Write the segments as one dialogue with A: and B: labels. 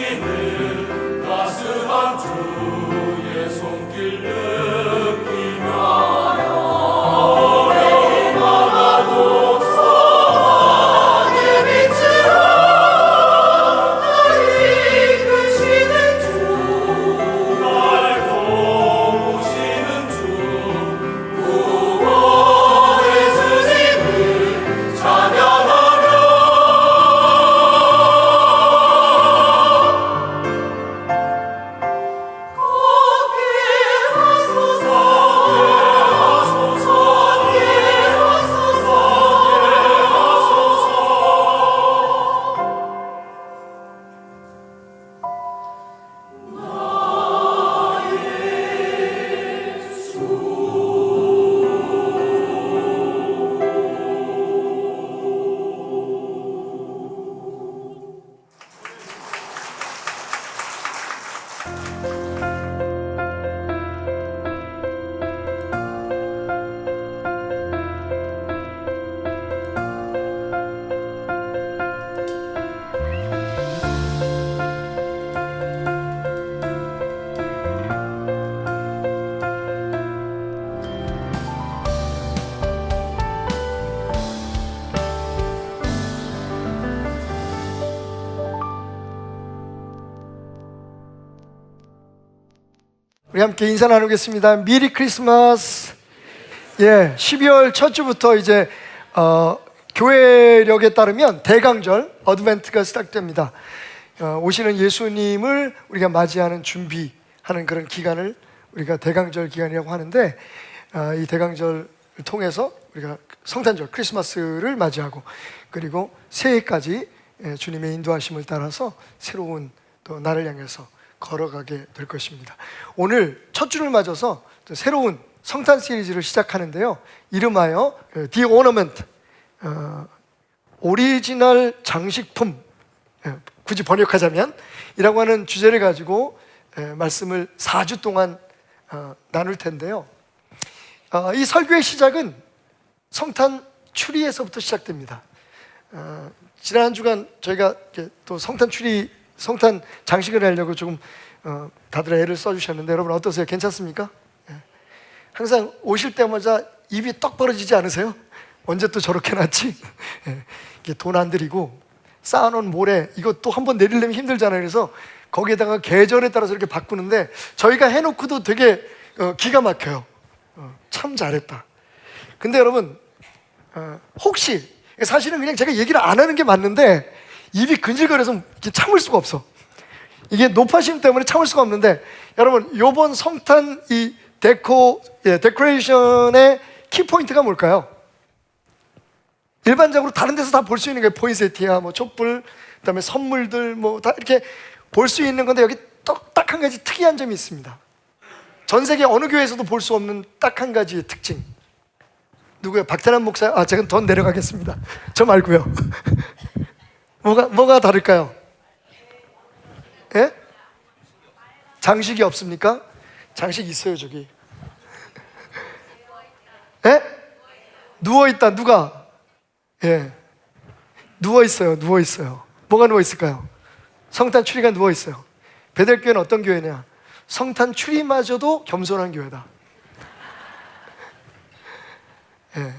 A: 주시는 따스한 주의 손길 느끼며 어려움 하나도 사랑의 빛으로 날 이끄시는 주, 날 도우시는 주, 구원의 주님을 찬양하며
B: 우리 함께 인사 나누겠습니다. 미리 크리스마스. 12월 첫 주부터 이제 교회력에 따르면 대강절 어드벤트가 시작됩니다. 오시는 예수님을 우리가 맞이하는 준비하는 그런 기간을 우리가 대강절 기간이라고 하는데, 이 대강절을 통해서 우리가 성탄절 크리스마스를 맞이하고 그리고 새해까지 주님의 인도하심을 따라서 새로운 또 날을 향해서 걸어가게 될 것입니다. 오늘 첫 주를 맞아서 새로운 성탄 시리즈를 시작하는데요, 이름하여 The Ornament, 오리지널 장식품, 굳이 번역하자면 이라고 하는 주제를 가지고 말씀을 4주 동안 나눌 텐데요, 이 설교의 시작은 성탄 추리에서부터 시작됩니다. 지난 한 주간 저희가 또 성탄 장식을 하려고 조금 다들 애를 써주셨는데, 여러분 어떠세요? 괜찮습니까? 항상 오실 때마다 입이 떡 벌어지지 않으세요? 언제 또 저렇게 놨지? 돈 안 들이고 쌓아놓은 모래, 이거 또 한번 내리려면 힘들잖아요. 그래서 거기에다가 계절에 따라서 이렇게 바꾸는데, 저희가 해놓고도 되게 기가 막혀요. 참 잘했다. 근데 여러분, 혹시 사실은 그냥 제가 얘기를 안 하는 게 맞는데 입이 근질거려서 참을 수가 없어. 이게 높아심 때문에 참을 수가 없는데, 여러분 요번 성탄 이 데코레이션의 키포인트가 뭘까요? 일반적으로 다른 데서 다 볼 수 있는 게 포인세티아, 뭐 촛불, 그다음에 선물들 뭐 다 이렇게 볼 수 있는 건데, 여기 딱 한 가지 특이한 점이 있습니다. 전 세계 어느 교회에서도 볼 수 없는 딱 한 가지의 특징. 누구요? 박태남 목사? 제가 더 내려가겠습니다. 저 말고요. 뭐가 다를까요? 예? 장식이 없습니까? 장식 있어요, 저기. 예? 누워있다. 누가? 예. 누워있어요. 뭐가 누워있을까요? 성탄 추리가 누워있어요. 베델교회는 어떤 교회냐? 성탄 추리마저도 겸손한 교회다. 예.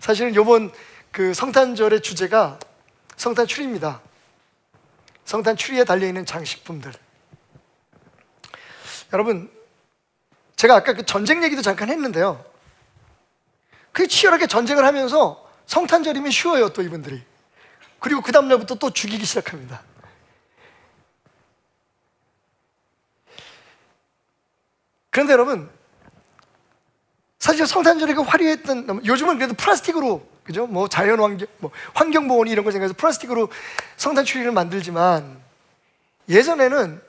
B: 사실은 요번 그 성탄절의 주제가 성탄 추리입니다. 성탄 추리에 달려있는 장식품들. 여러분, 제가 아까 그 전쟁 얘기도 잠깐 했는데요, 그 치열하게 전쟁을 하면서 성탄절이면 쉬워요, 또 이분들이. 그리고 그 다음날부터 또 죽이기 시작합니다. 그런데 여러분, 사실 성탄절이 그 화려했던, 요즘은 그래도 플라스틱으로, 그죠? 뭐 자연환경, 뭐 환경보호니 이런 걸 생각해서 플라스틱으로 성탄 추리를 만들지만, 예전에는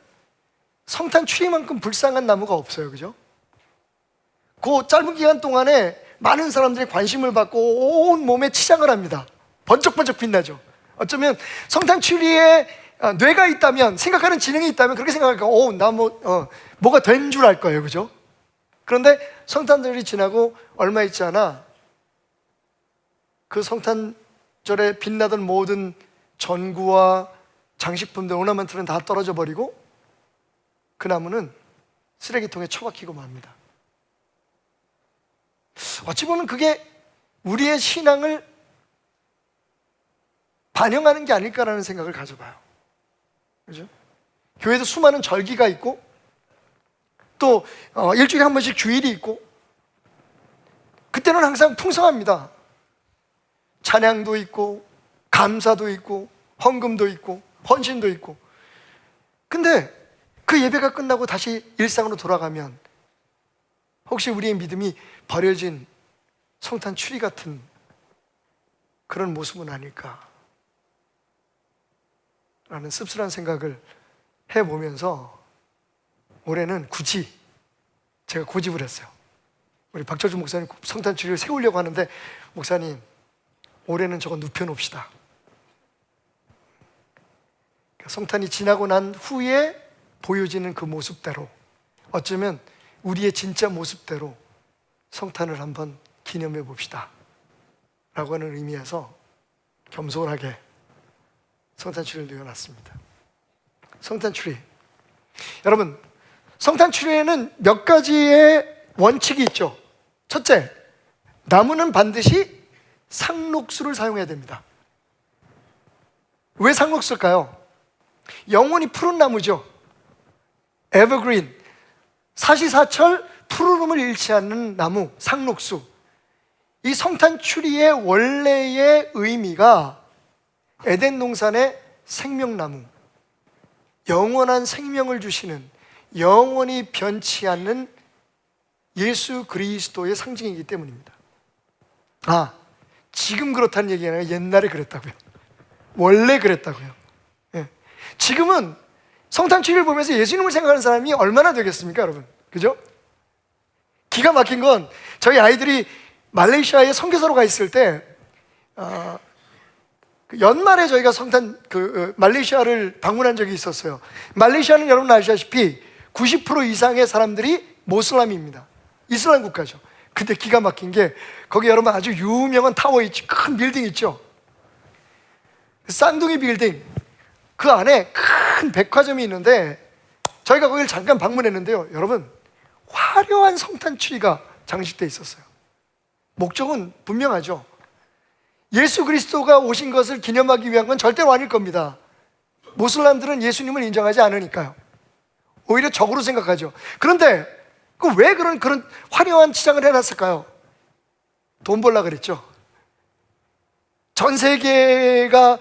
B: 성탄 추리만큼 불쌍한 나무가 없어요, 그죠? 그 짧은 기간 동안에 많은 사람들이 관심을 받고 온 몸에 치장을 합니다. 번쩍번쩍 빛나죠. 어쩌면 성탄 추리에 뇌가 있다면, 생각하는 지능이 있다면 그렇게 생각할까? 나 뭐가 된 줄 알 거예요, 그죠? 그런데 성탄절이 지나고 얼마 있지 않아 그 성탄절에 빛나던 모든 전구와 장식품들, 오너먼트는 다 떨어져 버리고 그 나무는 쓰레기통에 처박히고 맙니다. 어찌 보면 그게 우리의 신앙을 반영하는 게 아닐까라는 생각을 가져봐요. 그죠? 교회도 수많은 절기가 있고 또 일주일에 한 번씩 주일이 있고 그때는 항상 풍성합니다. 찬양도 있고 감사도 있고 헌금도 있고 헌신도 있고. 근데 그 예배가 끝나고 다시 일상으로 돌아가면 혹시 우리의 믿음이 버려진 성탄 추리 같은 그런 모습은 아닐까 라는 씁쓸한 생각을 해보면서 올해는 굳이 제가 고집을 했어요. 우리 박철주 목사님 성탄 추리를 세우려고 하는데, 목사님 올해는 저거 눕혀놓읍시다. 성탄이 지나고 난 후에 보여지는 그 모습대로, 어쩌면 우리의 진짜 모습대로 성탄을 한번 기념해 봅시다 라고 하는 의미에서 겸손하게 성탄 추리를 넣어놨습니다. 성탄 추리, 여러분, 성탄 추리에는 몇 가지의 원칙이 있죠. 첫째, 나무는 반드시 상록수를 사용해야 됩니다. 왜 상록수일까요? 영원히 푸른 나무죠. 에버그린, 사시사철 푸르름을 잃지 않는 나무, 상록수. 이 성탄 추리의 원래의 의미가 에덴 동산의 생명나무, 영원한 생명을 주시는, 영원히 변치 않는 예수 그리스도의 상징이기 때문입니다. 지금 그렇다는 얘기가 아니라 옛날에 그랬다고요. 원래 그랬다고요. 예. 지금은 성탄 추리를 보면서 예수님을 생각하는 사람이 얼마나 되겠습니까, 여러분? 그죠? 기가 막힌 건, 저희 아이들이 말레이시아에 선교사로 가 있을 때 연말에 저희가 말레이시아를 방문한 적이 있었어요. 말레이시아는 여러분 아시다시피 90% 이상의 사람들이 모슬람입니다. 이슬람 국가죠. 근데 기가 막힌 게, 거기 여러분 아주 유명한 타워 있죠. 큰 빌딩 있죠. 쌍둥이 빌딩, 그 안에 큰 백화점이 있는데 저희가 거기를 잠깐 방문했는데요, 여러분 화려한 성탄 추리가 장식되어 있었어요. 목적은 분명하죠. 예수 그리스도가 오신 것을 기념하기 위한 건 절대로 아닐 겁니다. 모슬람들은 예수님을 인정하지 않으니까요. 오히려 적으로 생각하죠. 그런데 왜 그런 화려한 치장을 해놨을까요? 돈 벌라 그랬죠. 전 세계가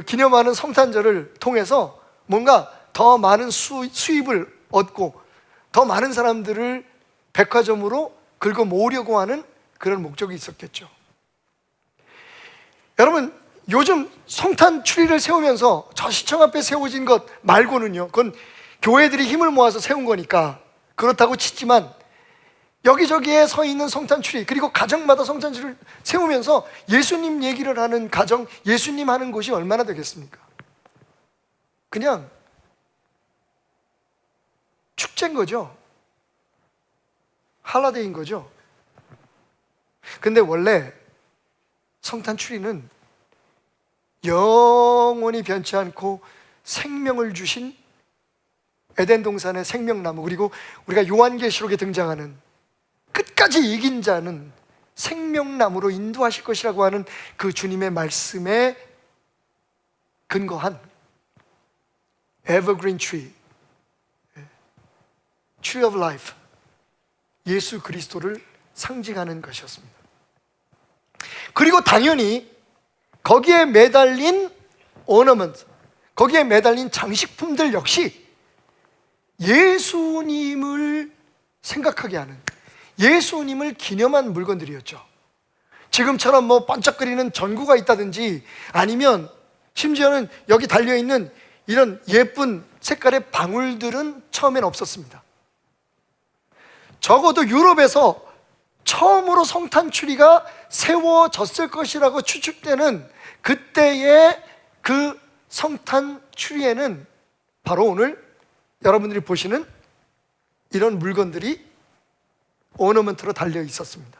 B: 기념하는 성탄절을 통해서 뭔가 더 많은 수입을 얻고 더 많은 사람들을 백화점으로 긁어 모으려고 하는 그런 목적이 있었겠죠. 여러분, 요즘 성탄 추리를 세우면서 저 시청 앞에 세워진 것 말고는요, 그건 교회들이 힘을 모아서 세운 거니까 그렇다고 치지만, 여기저기에 서 있는 성탄 추리, 그리고 가정마다 성탄 추리를 세우면서 예수님 얘기를 하는 가정, 예수님 하는 곳이 얼마나 되겠습니까? 그냥 축제인 거죠. 할라데이인 거죠. 근데 원래 성탄 추리는 영원히 변치 않고 생명을 주신 에덴 동산의 생명나무, 그리고 우리가 요한계시록에 등장하는 끝까지 이긴 자는 생명나무로 인도하실 것이라고 하는 그 주님의 말씀에 근거한 Evergreen Tree, Tree of Life, 예수 그리스도를 상징하는 것이었습니다. 그리고 당연히 거기에 매달린 ornament, 거기에 매달린 장식품들 역시 예수님을 생각하게 하는, 예수님을 기념한 물건들이었죠. 지금처럼 반짝거리는 전구가 있다든지, 아니면 심지어는 여기 달려있는 이런 예쁜 색깔의 방울들은 처음엔 없었습니다. 적어도 유럽에서 처음으로 성탄 추리가 세워졌을 것이라고 추측되는 그때의 그 성탄 추리에는 바로 오늘 여러분들이 보시는 이런 물건들이 오너먼트로 달려 있었습니다.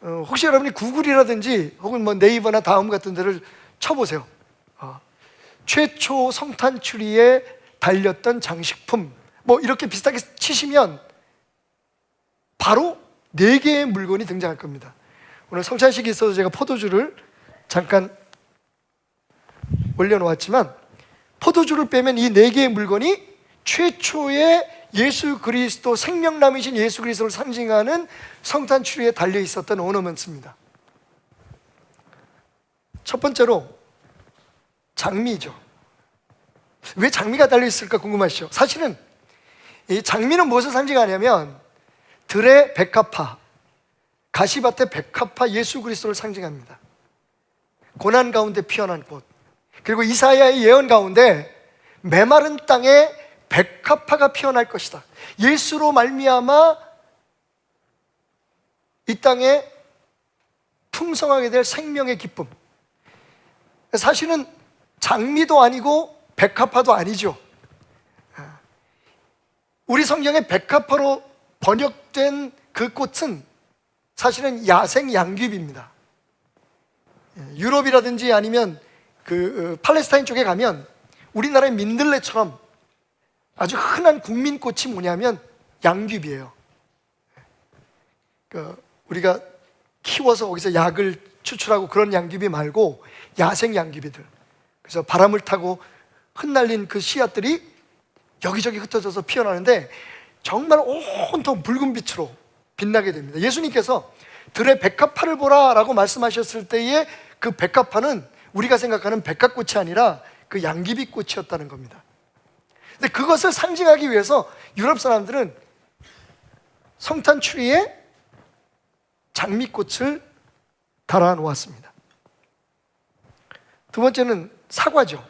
B: 혹시 여러분이 구글이라든지 혹은 네이버나 다음 같은 데를 쳐보세요. 최초 성탄 추리에 달렸던 장식품, 뭐 이렇게 비슷하게 치시면 바로 4개의 물건이 등장할 겁니다. 오늘 성찬식이 있어서 제가 포도주를 잠깐 올려놓았지만, 포도주를 빼면 이 4개의 물건이 최초의 예수 그리스도, 생명남이신 예수 그리스도를 상징하는 성탄 추리에 달려 있었던 오너먼트입니다. 첫 번째로 장미죠. 왜 장미가 달려 있을까 궁금하시죠? 사실은 이 장미는 무엇을 상징하냐면 들의 백합화, 가시밭의 백합화 예수 그리스도를 상징합니다. 고난 가운데 피어난 꽃, 그리고 이사야의 예언 가운데 메마른 땅에 백합화가 피어날 것이다. 예수로 말미암아 이 땅에 풍성하게 될 생명의 기쁨. 사실은 장미도 아니고 백합화도 아니죠. 우리 성경에 백합화로 번역된 그 꽃은 사실은 야생 양귀비입니다. 유럽이라든지 아니면 팔레스타인 쪽에 가면 우리나라의 민들레처럼 아주 흔한 국민꽃이 뭐냐면 양귀비예요. 우리가 키워서 거기서 약을 추출하고 그런 양귀비 말고 야생 양귀비들, 그래서 바람을 타고 흩날린 그 씨앗들이 여기저기 흩어져서 피어나는데 정말 온통 붉은 빛으로 빛나게 됩니다. 예수님께서 들의 백합화를 보라 라고 말씀하셨을 때에 그 백합화는 우리가 생각하는 백합꽃이 아니라 그 양귀비꽃이었다는 겁니다. 근데 그것을 상징하기 위해서 유럽 사람들은 성탄 추리에 장미꽃을 달아 놓았습니다. 두 번째는 사과죠.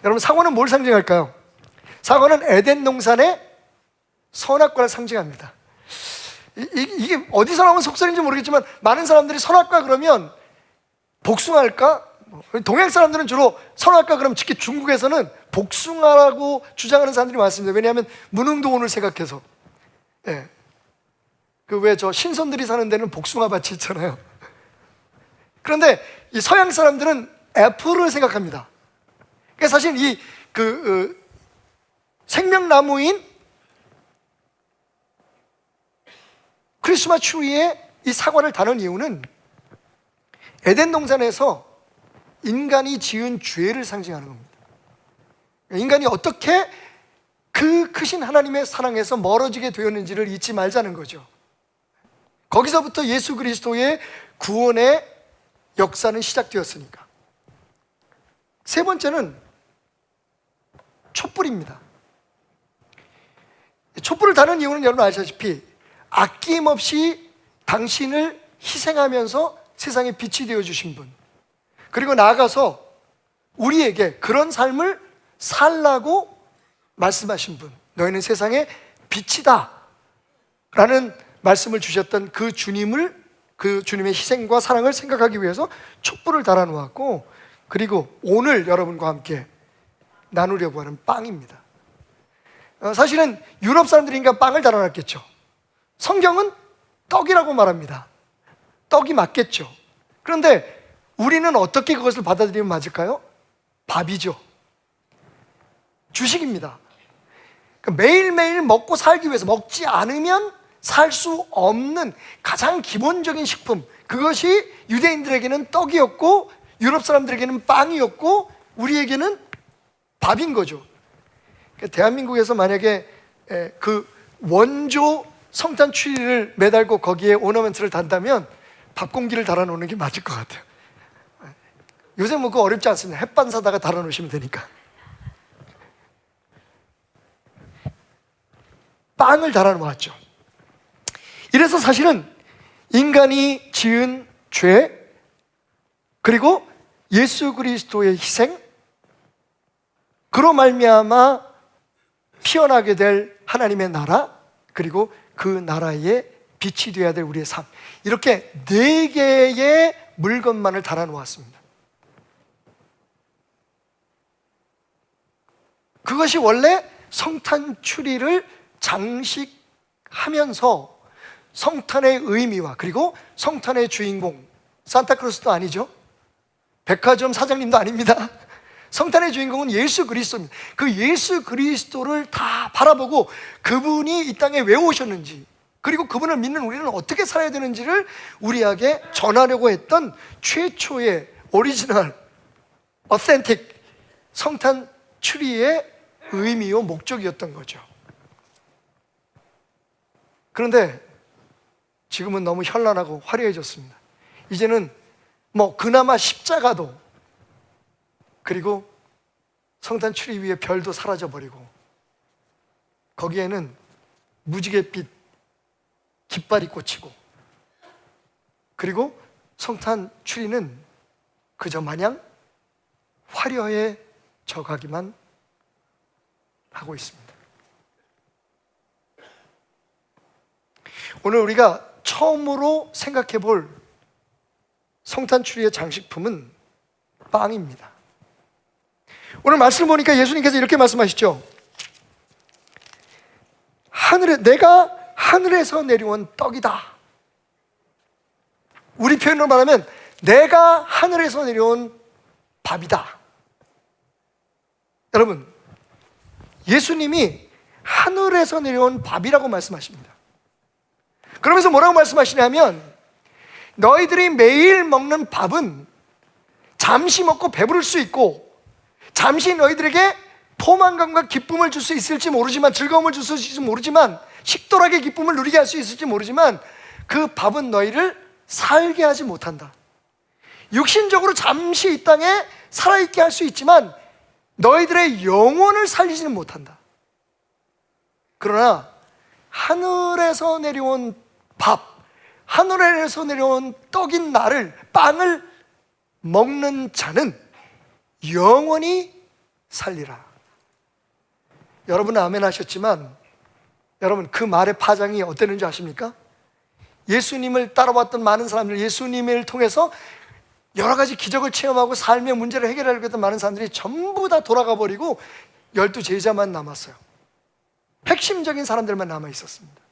B: 여러분, 사과는 뭘 상징할까요? 사과는 에덴 동산의 선악과를 상징합니다. 이게 어디서 나온 속설인지 모르겠지만 많은 사람들이 선악과 그러면 복숭아일까? 동양 사람들은 주로 선악과 그러면 특히 중국에서는 복숭아라고 주장하는 사람들이 많습니다. 왜냐하면 무능도원을 생각해서. 예. 그 왜 저 신선들이 사는 데는 복숭아 밭이 있잖아요. 그런데 이 서양 사람들은 애플을 생각합니다. 그러니까 사실 이 생명나무인 크리스마스 추리에 이 사과를 다는 이유는 에덴 동산에서 인간이 지은 죄를 상징하는 겁니다. 인간이 어떻게 그 크신 하나님의 사랑에서 멀어지게 되었는지를 잊지 말자는 거죠. 거기서부터 예수 그리스도의 구원의 역사는 시작되었으니까. 세 번째는 촛불입니다. 촛불을 다는 이유는 여러분 아시다시피 아낌없이 당신을 희생하면서 세상에 빛이 되어주신 분, 그리고 나아가서 우리에게 그런 삶을 살라고 말씀하신 분, 너희는 세상의 빛이다 라는 말씀을 주셨던 그 주님을, 그 주님의 희생과 사랑을 생각하기 위해서 촛불을 달아놓았고, 그리고 오늘 여러분과 함께 나누려고 하는 빵입니다. 사실은 유럽 사람들이니까 빵을 달아놨겠죠. 성경은 떡이라고 말합니다. 떡이 맞겠죠. 그런데 우리는 어떻게 그것을 받아들이면 맞을까요? 밥이죠. 주식입니다. 매일매일 먹고 살기 위해서, 먹지 않으면 살 수 없는 가장 기본적인 식품, 그것이 유대인들에게는 떡이었고 유럽 사람들에게는 빵이었고 우리에게는 밥인 거죠. 대한민국에서 만약에 그 원조 성탄 추리를 매달고 거기에 오너먼트를 단다면 밥 공기를 달아놓는 게 맞을 것 같아요. 요새 뭐 그거 어렵지 않습니다. 햇반 사다가 달아놓으시면 되니까. 빵을 달아놓았죠. 이래서 사실은 인간이 지은 죄, 그리고 예수 그리스도의 희생, 그로 말미암아 피어나게 될 하나님의 나라, 그리고 그 나라의 빛이 되어야 될 우리의 삶, 이렇게 4개의 물건만을 달아놓았습니다. 그것이 원래 성탄 추리를 장식하면서 성탄의 의미와 그리고 성탄의 주인공, 산타크로스도 아니죠, 백화점 사장님도 아닙니다. 성탄의 주인공은 예수 그리스도입니다. 그 예수 그리스도를 다 바라보고 그분이 이 땅에 왜 오셨는지, 그리고 그분을 믿는 우리는 어떻게 살아야 되는지를 우리에게 전하려고 했던 최초의 오리지널 어센틱 성탄 추리의 의미요 목적이었던 거죠. 그런데 지금은 너무 현란하고 화려해졌습니다. 이제는 뭐 그나마 십자가도, 그리고 성탄 추리 위에 별도 사라져버리고, 거기에는 무지갯빛 깃발이 꽂히고, 그리고 성탄 추리는 그저 마냥 화려해져 가기만 하고 있습니다. 오늘 우리가 처음으로 생각해 볼 성탄 추리의 장식품은 빵입니다. 오늘 말씀을 보니까 예수님께서 이렇게 말씀하시죠. 내가 하늘에서 내려온 떡이다. 우리 표현으로 말하면 내가 하늘에서 내려온 밥이다. 여러분, 예수님이 하늘에서 내려온 밥이라고 말씀하십니다. 그러면서 뭐라고 말씀하시냐면, 너희들이 매일 먹는 밥은 잠시 먹고 배부를 수 있고, 잠시 너희들에게 포만감과 기쁨을 줄 수 있을지 모르지만, 즐거움을 줄 수 있을지 모르지만, 식도락의 기쁨을 누리게 할 수 있을지 모르지만, 그 밥은 너희를 살게 하지 못한다. 육신적으로 잠시 이 땅에 살아있게 할 수 있지만 너희들의 영혼을 살리지는 못한다. 그러나 하늘에서 내려온 밥, 하늘에서 내려온 떡인 나를, 빵을 먹는 자는 영원히 살리라. 여러분은 아멘 하셨지만, 여러분 그 말의 파장이 어땠는지 아십니까? 예수님을 따라왔던 많은 사람들, 예수님을 통해서 여러 가지 기적을 체험하고 삶의 문제를 해결하려고 했던 많은 사람들이 전부 다 돌아가 버리고 12 제자만 남았어요. 핵심적인 사람들만 남아 있었습니다.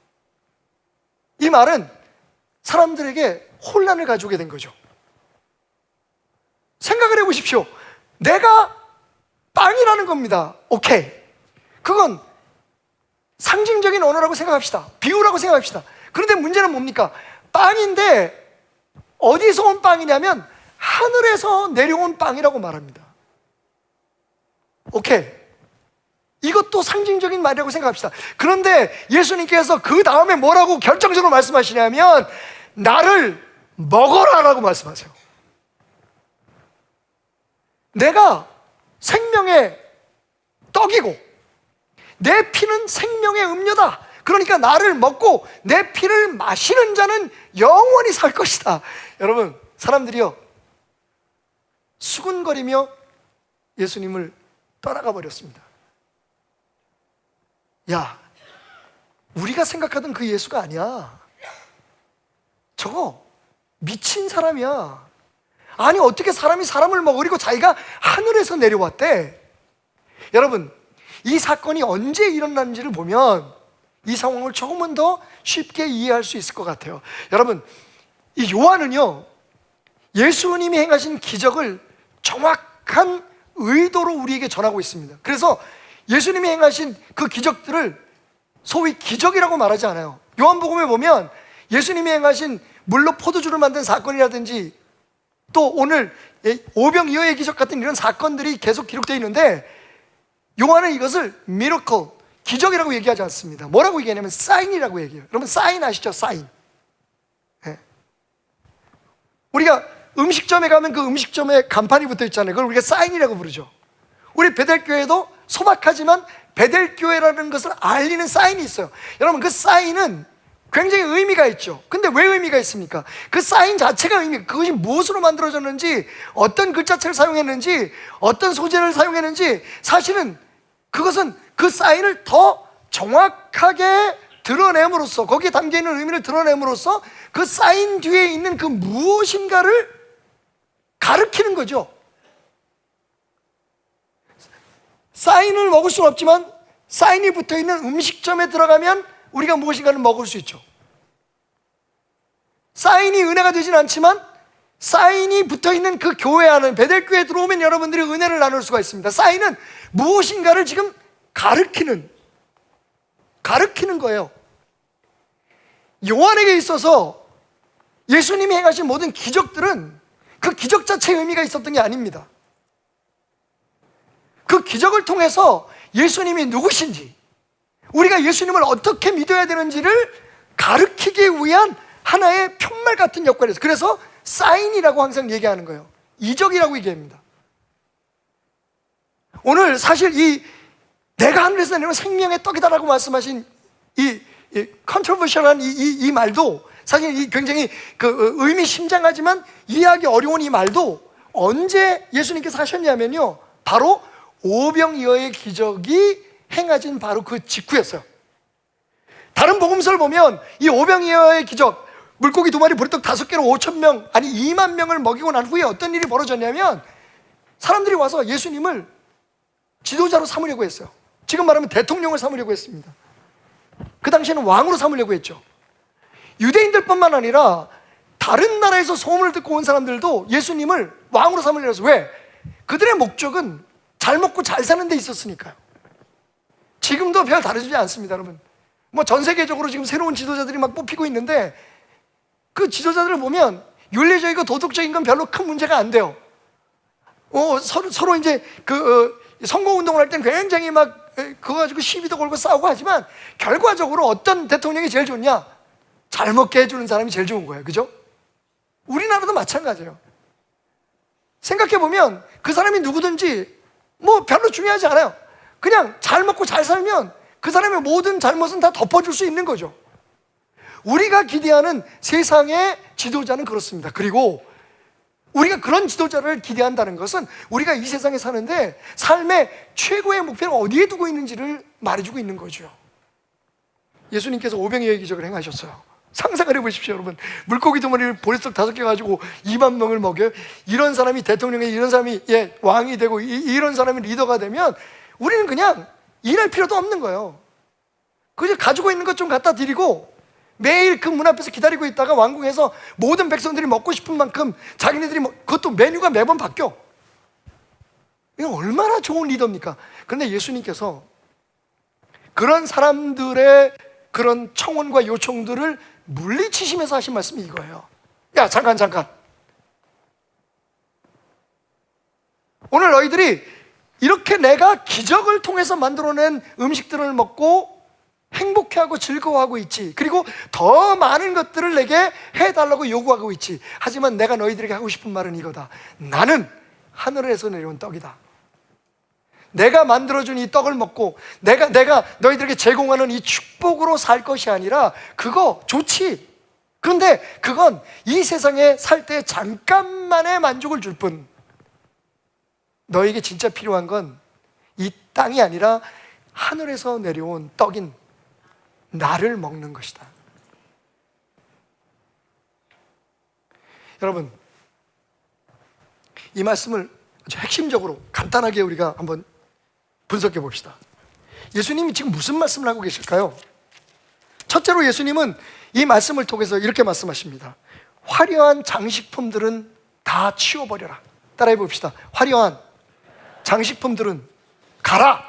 B: 이 말은 사람들에게 혼란을 가져오게 된 거죠. 생각을 해보십시오. 내가 빵이라는 겁니다. 오케이, 그건 상징적인 언어라고 생각합시다. 비유라고 생각합시다. 그런데 문제는 뭡니까? 빵인데 어디서 온 빵이냐면 하늘에서 내려온 빵이라고 말합니다. 오케이, 이것도 상징적인 말이라고 생각합시다. 그런데 예수님께서 그 다음에 뭐라고 결정적으로 말씀하시냐면, 나를 먹어라라고 말씀하세요. 내가 생명의 떡이고 내 피는 생명의 음료다. 그러니까 나를 먹고 내 피를 마시는 자는 영원히 살 것이다. 여러분, 사람들이요 수군거리며 예수님을 떠나가 버렸습니다. 야, 우리가 생각하던 그 예수가 아니야. 저거 미친 사람이야. 아니, 어떻게 사람이 사람을 먹으리고 자기가 하늘에서 내려왔대. 여러분, 이 사건이 언제 일어났는지를 보면 이 상황을 조금은 더 쉽게 이해할 수 있을 것 같아요. 여러분, 이 요한은요 예수님이 행하신 기적을 정확한 의도로 우리에게 전하고 있습니다. 그래서 예수님이 행하신 그 기적들을 소위 기적이라고 말하지 않아요. 요한복음에 보면 예수님이 행하신 물로 포도주를 만든 사건이라든지, 또 오늘 오병이어의 기적 같은 이런 사건들이 계속 기록되어 있는데, 요한은 이것을 미러클, 기적이라고 얘기하지 않습니다. 뭐라고 얘기하냐면 사인이라고 얘기해요. 여러분, 사인 아시죠? 사인. 네. 우리가 음식점에 가면 그 음식점에 간판이 붙어 있잖아요. 그걸 우리가 사인이라고 부르죠. 우리 베델교회도 소박하지만 베델교회라는 것을 알리는 사인이 있어요. 여러분, 그 사인은 굉장히 의미가 있죠. 근데 왜 의미가 있습니까? 그 사인 자체가 그것이 무엇으로 만들어졌는지, 어떤 글자체를 사용했는지, 어떤 소재를 사용했는지, 사실은 그것은 그 사인을 더 정확하게 드러냄으로써, 거기에 담겨있는 의미를 드러냄으로써 그 사인 뒤에 있는 그 무엇인가를 가르치는 거죠. 사인을 먹을 수는 없지만 사인이 붙어있는 음식점에 들어가면 우리가 무엇인가를 먹을 수 있죠. 사인이 은혜가 되진 않지만 사인이 붙어있는 그 교회 안에, 베델교회에 들어오면 여러분들이 은혜를 나눌 수가 있습니다. 사인은 무엇인가를 지금 가르치는 거예요. 요한에게 있어서 예수님이 행하신 모든 기적들은 그 기적 자체의 의미가 있었던 게 아닙니다. 그 기적을 통해서 예수님이 누구신지, 우리가 예수님을 어떻게 믿어야 되는지를 가르치기 위한 하나의 편말 같은 역할이었어요. 그래서 사인이라고 항상 얘기하는 거예요. 이적이라고 얘기합니다. 오늘 사실 이 내가 하늘에서 내려온 생명의 떡이다라고 말씀하신 이 컨트로버셜한 이 말도 사실 이 굉장히 그 의미심장하지만 이해하기 어려운 이 말도 언제 예수님께서 하셨냐면요, 바로 오병이어의 기적이 행해진 바로 그 직후였어요. 다른 복음서를 보면 이 오병이어의 기적, 물고기 2마리 보리떡 5개로 5,000명, 아니 2만 명을 먹이고 난 후에 어떤 일이 벌어졌냐면 사람들이 와서 예수님을 지도자로 삼으려고 했어요. 지금 말하면 대통령을 삼으려고 했습니다. 그 당시에는 왕으로 삼으려고 했죠. 유대인들뿐만 아니라 다른 나라에서 소문을 듣고 온 사람들도 예수님을 왕으로 삼으려고 했어요. 왜? 그들의 목적은 잘 먹고 잘 사는 데 있었으니까요. 지금도 별 다르지 않습니다, 여러분. 뭐 전 세계적으로 지금 새로운 지도자들이 막 뽑히고 있는데 그 지도자들을 보면 윤리적이고 도덕적인 건 별로 큰 문제가 안 돼요. 서로 이제 선거운동을 할 땐 굉장히 막 그거 가지고 시비도 걸고 싸우고 하지만 결과적으로 어떤 대통령이 제일 좋냐? 잘 먹게 해주는 사람이 제일 좋은 거예요. 그죠? 우리나라도 마찬가지예요. 생각해보면 그 사람이 누구든지 뭐 별로 중요하지 않아요. 그냥 잘 먹고 잘 살면 그 사람의 모든 잘못은 다 덮어줄 수 있는 거죠. 우리가 기대하는 세상의 지도자는 그렇습니다. 그리고 우리가 그런 지도자를 기대한다는 것은 우리가 이 세상에 사는데 삶의 최고의 목표를 어디에 두고 있는지를 말해주고 있는 거죠. 예수님께서 오병이어의 기적을 행하셨어요. 상상을 해보십시오, 여러분. 물고기 2마리를 보리떡 5개 가지고 2만 명을 먹여요. 이런 사람이 대통령이, 이런 사람이 왕이 되고 이런 사람이 리더가 되면 우리는 그냥 일할 필요도 없는 거예요. 그저 가지고 있는 것 좀 갖다 드리고 매일 그 문 앞에서 기다리고 있다가 왕궁에서 모든 백성들이 먹고 싶은 만큼 자기네들이 그것도 메뉴가 매번 바뀌어. 이건 얼마나 좋은 리더입니까? 그런데 예수님께서 그런 사람들의 그런 청원과 요청들을 물리치시면서 하신 말씀이 이거예요. 야, 잠깐. 오늘 너희들이 이렇게 내가 기적을 통해서 만들어낸 음식들을 먹고 행복해하고 즐거워하고 있지. 그리고 더 많은 것들을 내게 해달라고 요구하고 있지. 하지만 내가 너희들에게 하고 싶은 말은 이거다. 나는 하늘에서 내려온 떡이다. 내가 만들어준 이 떡을 먹고 내가 너희들에게 제공하는 이 축복으로 살 것이 아니라 그거 좋지. 그런데 그건 이 세상에 살 때 잠깐만의 만족을 줄 뿐, 너에게 진짜 필요한 건 이 땅이 아니라 하늘에서 내려온 떡인 나를 먹는 것이다. 여러분, 이 말씀을 아주 핵심적으로 간단하게 우리가 한번 분석해 봅시다. 예수님이 지금 무슨 말씀을 하고 계실까요? 첫째로 예수님은 이 말씀을 통해서 이렇게 말씀하십니다. 화려한 장식품들은 다 치워버려라. 따라해 봅시다. 화려한 장식품들은 가라.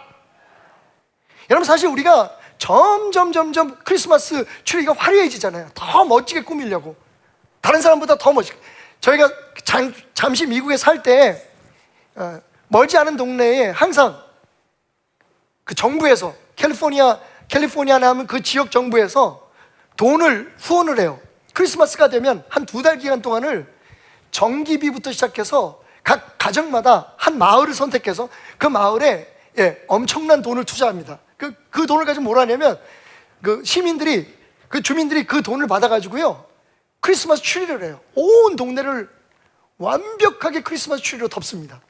B: 여러분, 사실 우리가 점점 크리스마스 트리가 화려해지잖아요. 더 멋지게 꾸미려고, 다른 사람보다 더 멋지게. 저희가 잠시 미국에 살 때 멀지 않은 동네에 항상 그 정부에서 캘리포니아나 하면 그 지역 정부에서 돈을 후원을 해요. 크리스마스가 되면 한 2달 기간 동안을 전기비부터 시작해서 각 가정마다 한 마을을 선택해서 그 마을에 엄청난 돈을 투자합니다. 그 돈을 가지고 뭘 하냐면 그 시민들이, 그 주민들이 그 돈을 받아가지고요 크리스마스 트리를 해요. 온 동네를 완벽하게 크리스마스 트리로 덮습니다.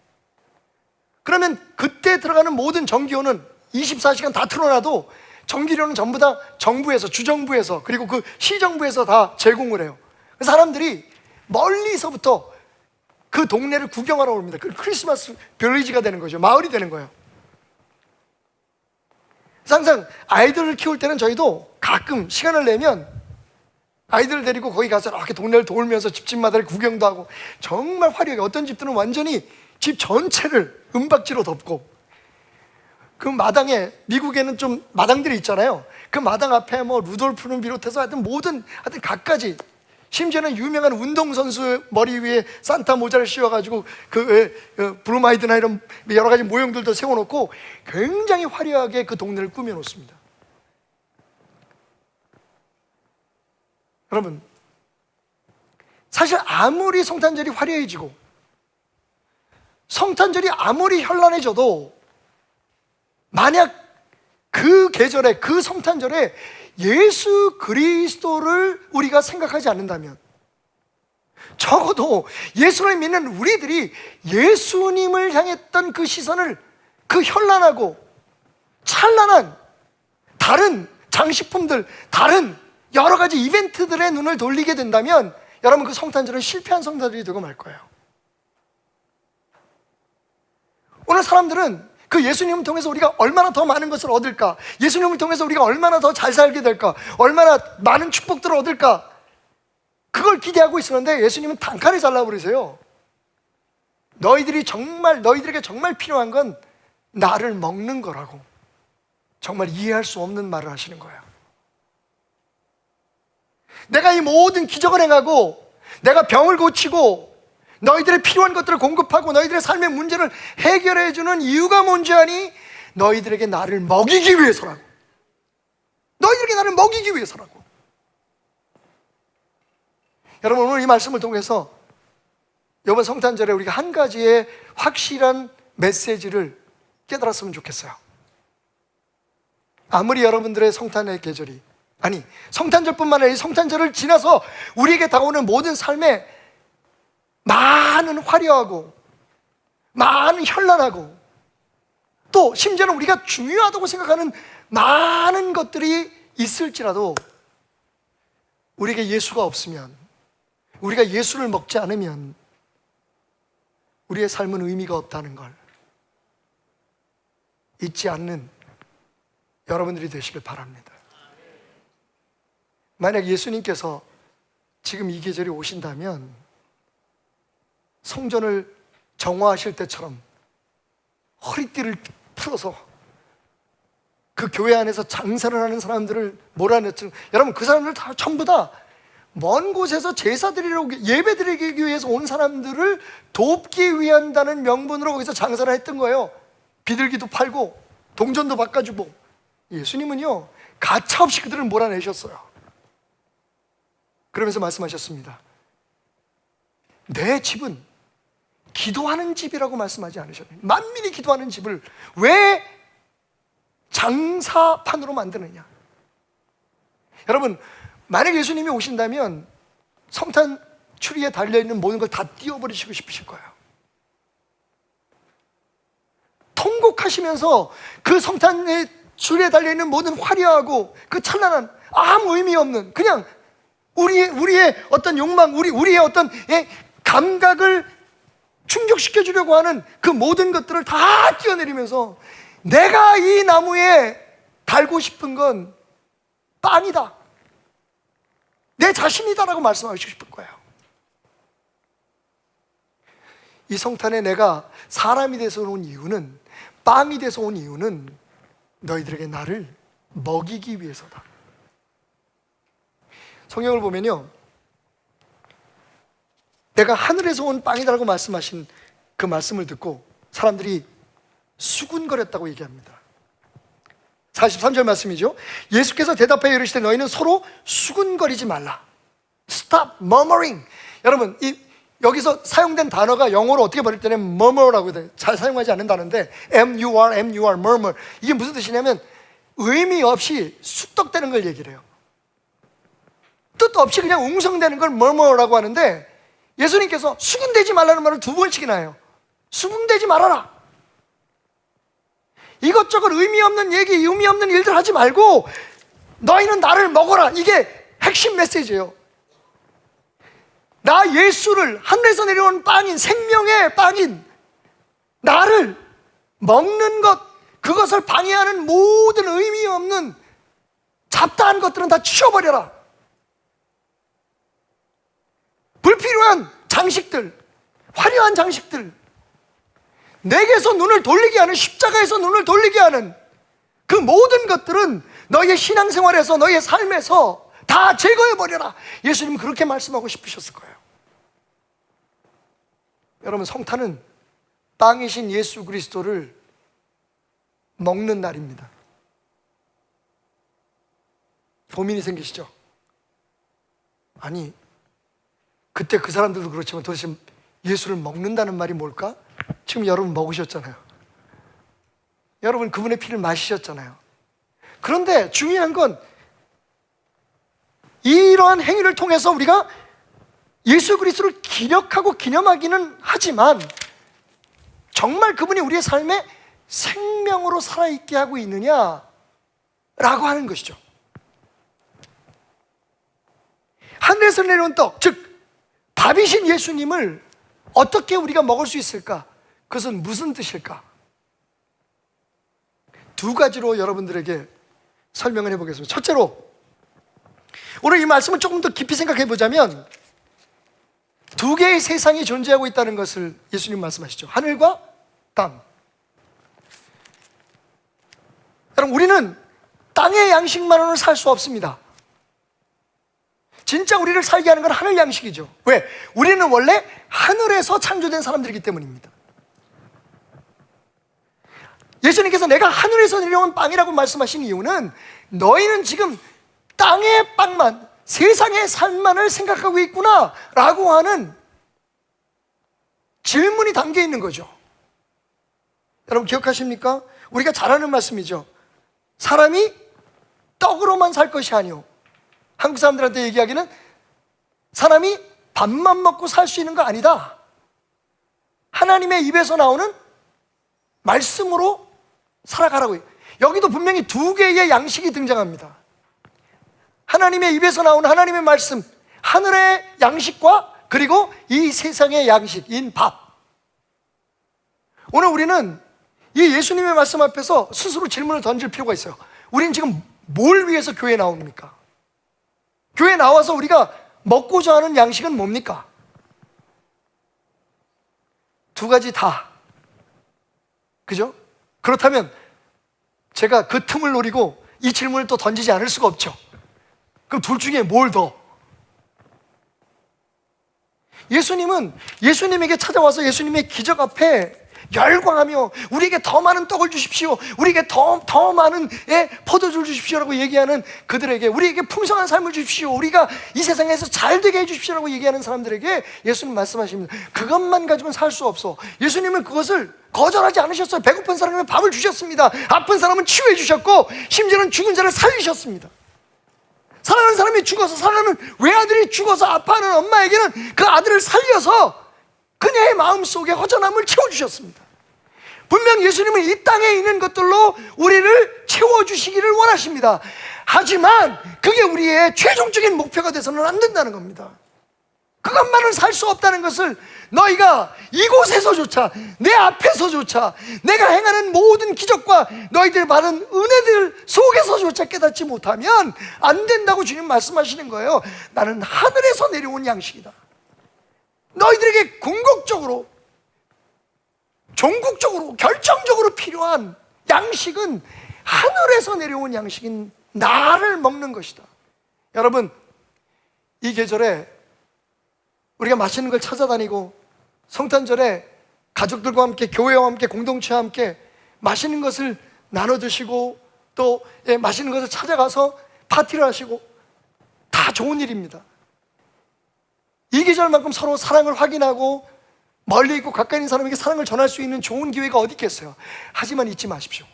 B: 그러면 그때 들어가는 모든 전기요는 24시간 다 틀어놔도 전기료는 전부 다 정부에서, 주정부에서, 그리고 그 시정부에서 다 제공을 해요. 사람들이 멀리서부터 그 동네를 구경하러 옵니다. 그 크리스마스 빌리지가 되는 거죠. 마을이 되는 거예요. 항상 아이들을 키울 때는 저희도 가끔 시간을 내면 아이들을 데리고 거기 가서 이렇게 동네를 돌면서 집집마다 구경도 하고 정말 화려하게, 어떤 집들은 완전히 집 전체를 은박지로 덮고, 그 마당에, 미국에는 좀 마당들이 있잖아요. 그 마당 앞에 뭐 루돌프는 비롯해서 하여튼 갖가지, 심지어는 유명한 운동선수 머리 위에 산타 모자를 씌워가지고 브로마이드나 이런 여러 가지 모형들도 세워놓고 굉장히 화려하게 그 동네를 꾸며놓습니다. 여러분, 사실 아무리 성탄절이 화려해지고 성탄절이 아무리 현란해져도 만약 그 계절에, 그 성탄절에 예수 그리스도를 우리가 생각하지 않는다면, 적어도 예수를 믿는 우리들이 예수님을 향했던 그 시선을, 그 현란하고 찬란한 다른 장식품들, 다른 여러 가지 이벤트들의 눈을 돌리게 된다면, 여러분, 그 성탄절은 실패한 성탄절이 되고 말 거예요. 오늘 사람들은 그 예수님을 통해서 우리가 얼마나 더 많은 것을 얻을까, 예수님을 통해서 우리가 얼마나 더 잘 살게 될까, 얼마나 많은 축복들을 얻을까, 그걸 기대하고 있었는데 예수님은 단칼에 잘라버리세요. 너희들에게 정말 필요한 건 나를 먹는 거라고. 정말 이해할 수 없는 말을 하시는 거예요. 내가 이 모든 기적을 행하고 내가 병을 고치고 너희들의 필요한 것들을 공급하고 너희들의 삶의 문제를 해결해 주는 이유가 뭔지 아니? 너희들에게 나를 먹이기 위해서라고. 너희들에게 나를 먹이기 위해서라고. 여러분, 오늘 이 말씀을 통해서 이번 성탄절에 우리가 한 가지의 확실한 메시지를 깨달았으면 좋겠어요. 아무리 여러분들의 성탄의 계절이, 아니 성탄절뿐만 아니라 성탄절을 지나서 우리에게 다가오는 모든 삶에 많은 화려하고 많은 현란하고 또 심지어는 우리가 중요하다고 생각하는 많은 것들이 있을지라도 우리에게 예수가 없으면, 우리가 예수를 먹지 않으면 우리의 삶은 의미가 없다는 걸 잊지 않는 여러분들이 되시길 바랍니다. 만약 예수님께서 지금 이 계절이 오신다면 성전을 정화하실 때처럼 허리띠를 풀어서 그 교회 안에서 장사를 하는 사람들을 몰아냈죠. 여러분, 그 사람들 다 전부 다 먼 곳에서 제사 드리러, 예배 드리기 위해서 온 사람들을 돕기 위한다는 명분으로 거기서 장사를 했던 거예요. 비둘기도 팔고 동전도 바꿔주고. 예수님은요, 가차없이 그들을 몰아내셨어요. 그러면서 말씀하셨습니다. 내 집은 기도하는 집이라고 말씀하지 않으셨나요? 만민이 기도하는 집을 왜 장사판으로 만드느냐? 여러분, 만약 예수님이 오신다면 성탄 추리에 달려있는 모든 걸 다 띄워버리시고 싶으실 거예요. 통곡하시면서 그 성탄의 추리에 달려있는 모든 화려하고 그 찬란한 아무 의미 없는, 그냥 우리의 어떤 욕망, 우리의 어떤 감각을 충족시켜 주려고 하는 그 모든 것들을 다 뛰어내리면서 내가 이 나무에 달고 싶은 건 빵이다, 내 자신이다라고 말씀하시고 싶을 거예요. 이 성탄에 내가 사람이 돼서 온 이유는, 빵이 돼서 온 이유는 너희들에게 나를 먹이기 위해서다. 성경을 보면요, 내가 하늘에서 온 빵이다라고 말씀하신 그 말씀을 듣고 사람들이 수군거렸다고 얘기합니다. 43절 말씀이죠. 예수께서 대답하여 이르시되 너희는 서로 수군거리지 말라. Stop murmuring. 여러분, 여기서 사용된 단어가 영어로 어떻게 버릴 때는 murmur라고 해요. 잘 사용하지 않는 단어인데 M-U-R, murmur. 이게 무슨 뜻이냐면 의미 없이 쑥덕대는 걸 얘기를 해요. 뜻도 없이 그냥 웅성대는 걸 murmur라고 하는데, 예수님께서 수군대지 말라는 말을 2번씩이나 해요. 수군대지 말아라. 이것저것 의미 없는 얘기, 의미 없는 일들 하지 말고 너희는 나를 먹어라. 이게 핵심 메시지예요. 나 예수를, 하늘에서 내려온 빵인, 생명의 빵인 나를 먹는 것, 그것을 방해하는 모든 의미 없는 잡다한 것들은 다 치워버려라. 불필요한 장식들, 화려한 장식들, 내게서 눈을 돌리게 하는, 십자가에서 눈을 돌리게 하는 그 모든 것들은 너희의 신앙생활에서, 너희의 삶에서 다 제거해버려라. 예수님은 그렇게 말씀하고 싶으셨을 거예요. 여러분, 성탄은 빵이신 예수 그리스도를 먹는 날입니다. 고민이 생기시죠? 아니, 그때 그 사람들도 그렇지만 도대체 예수를 먹는다는 말이 뭘까? 지금 여러분 먹으셨잖아요. 여러분 그분의 피를 마시셨잖아요. 그런데 중요한 건 이러한 행위를 통해서 우리가 예수 그리스도를 기력하고 기념하기는 하지만 정말 그분이 우리의 삶에 생명으로 살아있게 하고 있느냐라고 하는 것이죠. 하늘에서 내려온 떡, 즉 밥이신 예수님을 어떻게 우리가 먹을 수 있을까? 그것은 무슨 뜻일까? 두 가지로 여러분들에게 설명을 해보겠습니다. 첫째로, 오늘 이 말씀을 조금 더 깊이 생각해 보자면 두 개의 세상이 존재하고 있다는 것을 예수님 말씀하시죠. 하늘과 땅. 여러분, 우리는 땅의 양식만으로는 살 수 없습니다. 진짜 우리를 살게 하는 건 하늘 양식이죠. 왜? 우리는 원래 하늘에서 창조된 사람들이기 때문입니다. 예수님께서 내가 하늘에서 내려온 빵이라고 말씀하신 이유는 너희는 지금 땅의 빵만, 세상의 삶만을 생각하고 있구나 라고 하는 질문이 담겨 있는 거죠. 여러분 기억하십니까? 우리가 잘 아는 말씀이죠. 사람이 떡으로만 살 것이 아니오. 한국 사람들한테 얘기하기는 사람이 밥만 먹고 살 수 있는 거 아니다. 하나님의 입에서 나오는 말씀으로 살아가라고 해요. 여기도 분명히 두 개의 양식이 등장합니다. 하나님의 입에서 나오는 하나님의 말씀, 하늘의 양식과 그리고 이 세상의 양식인 밥. 오늘 우리는 이 예수님의 말씀 앞에서 스스로 질문을 던질 필요가 있어요. 우리는 지금 뭘 위해서 교회에 나옵니까? 교회에 나와서 우리가 먹고자 하는 양식은 뭡니까? 두 가지 다. 그죠? 그렇다면 제가 그 틈을 노리고 이 질문을 또 던지지 않을 수가 없죠. 그럼 둘 중에 뭘 더? 예수님은 예수님에게 찾아와서 예수님의 기적 앞에 열광하며 우리에게 더 많은 떡을 주십시오, 우리에게 더 많은 포도주를 주십시오라고 얘기하는 그들에게, 우리에게 풍성한 삶을 주십시오, 우리가 이 세상에서 잘 되게 해주십시오라고 얘기하는 사람들에게 예수님 말씀하십니다. 그것만 가지고는 살 수 없어. 예수님은 그것을 거절하지 않으셨어요. 배고픈 사람에게 밥을 주셨습니다. 아픈 사람은 치유해 주셨고 심지어는 죽은 자를 살리셨습니다. 사랑하는 사람이 죽어서, 사랑하는 외아들이 죽어서 아파하는 엄마에게는 그 아들을 살려서 그녀의 마음속에 허전함을 채워주셨습니다. 분명 예수님은 이 땅에 있는 것들로 우리를 채워주시기를 원하십니다. 하지만 그게 우리의 최종적인 목표가 돼서는 안 된다는 겁니다. 그것만은 살 수 없다는 것을 너희가 이곳에서조차, 내 앞에서조차, 내가 행하는 모든 기적과 너희들 받은 은혜들 속에서조차 깨닫지 못하면 안 된다고 주님 말씀하시는 거예요. 나는 하늘에서 내려온 양식이다. 너희들에게 궁극적으로, 종국적으로, 결정적으로 필요한 양식은 하늘에서 내려온 양식인 나를 먹는 것이다. 여러분, 이 계절에 우리가 맛있는 걸 찾아다니고 성탄절에 가족들과 함께, 교회와 함께, 공동체와 함께 맛있는 것을 나눠 드시고 또 맛있는 것을 찾아가서 파티를 하시고 다 좋은 일입니다. 이 계절만큼 서로 사랑을 확인하고 멀리 있고 가까이 있는 사람에게 사랑을 전할 수 있는 좋은 기회가 어디 있겠어요. 하지만 잊지 마십시오.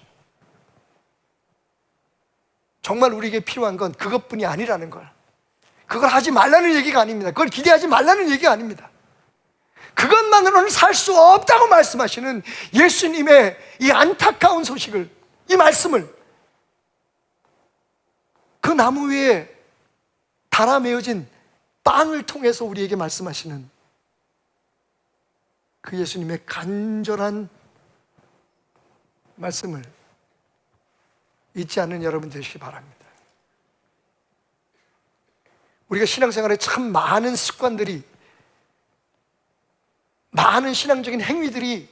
B: 정말 우리에게 필요한 건 그것뿐이 아니라는 걸. 그걸 하지 말라는 얘기가 아닙니다. 그걸 기대하지 말라는 얘기가 아닙니다. 그것만으로는 살 수 없다고 말씀하시는 예수님의 이 안타까운 소식을, 이 말씀을 그 나무 위에 달아 매어진 빵을 통해서 우리에게 말씀하시는 그 예수님의 간절한 말씀을 잊지 않는 여러분 되시기 바랍니다. 우리가 신앙생활에 참 많은 습관들이 많은 신앙적인 행위들이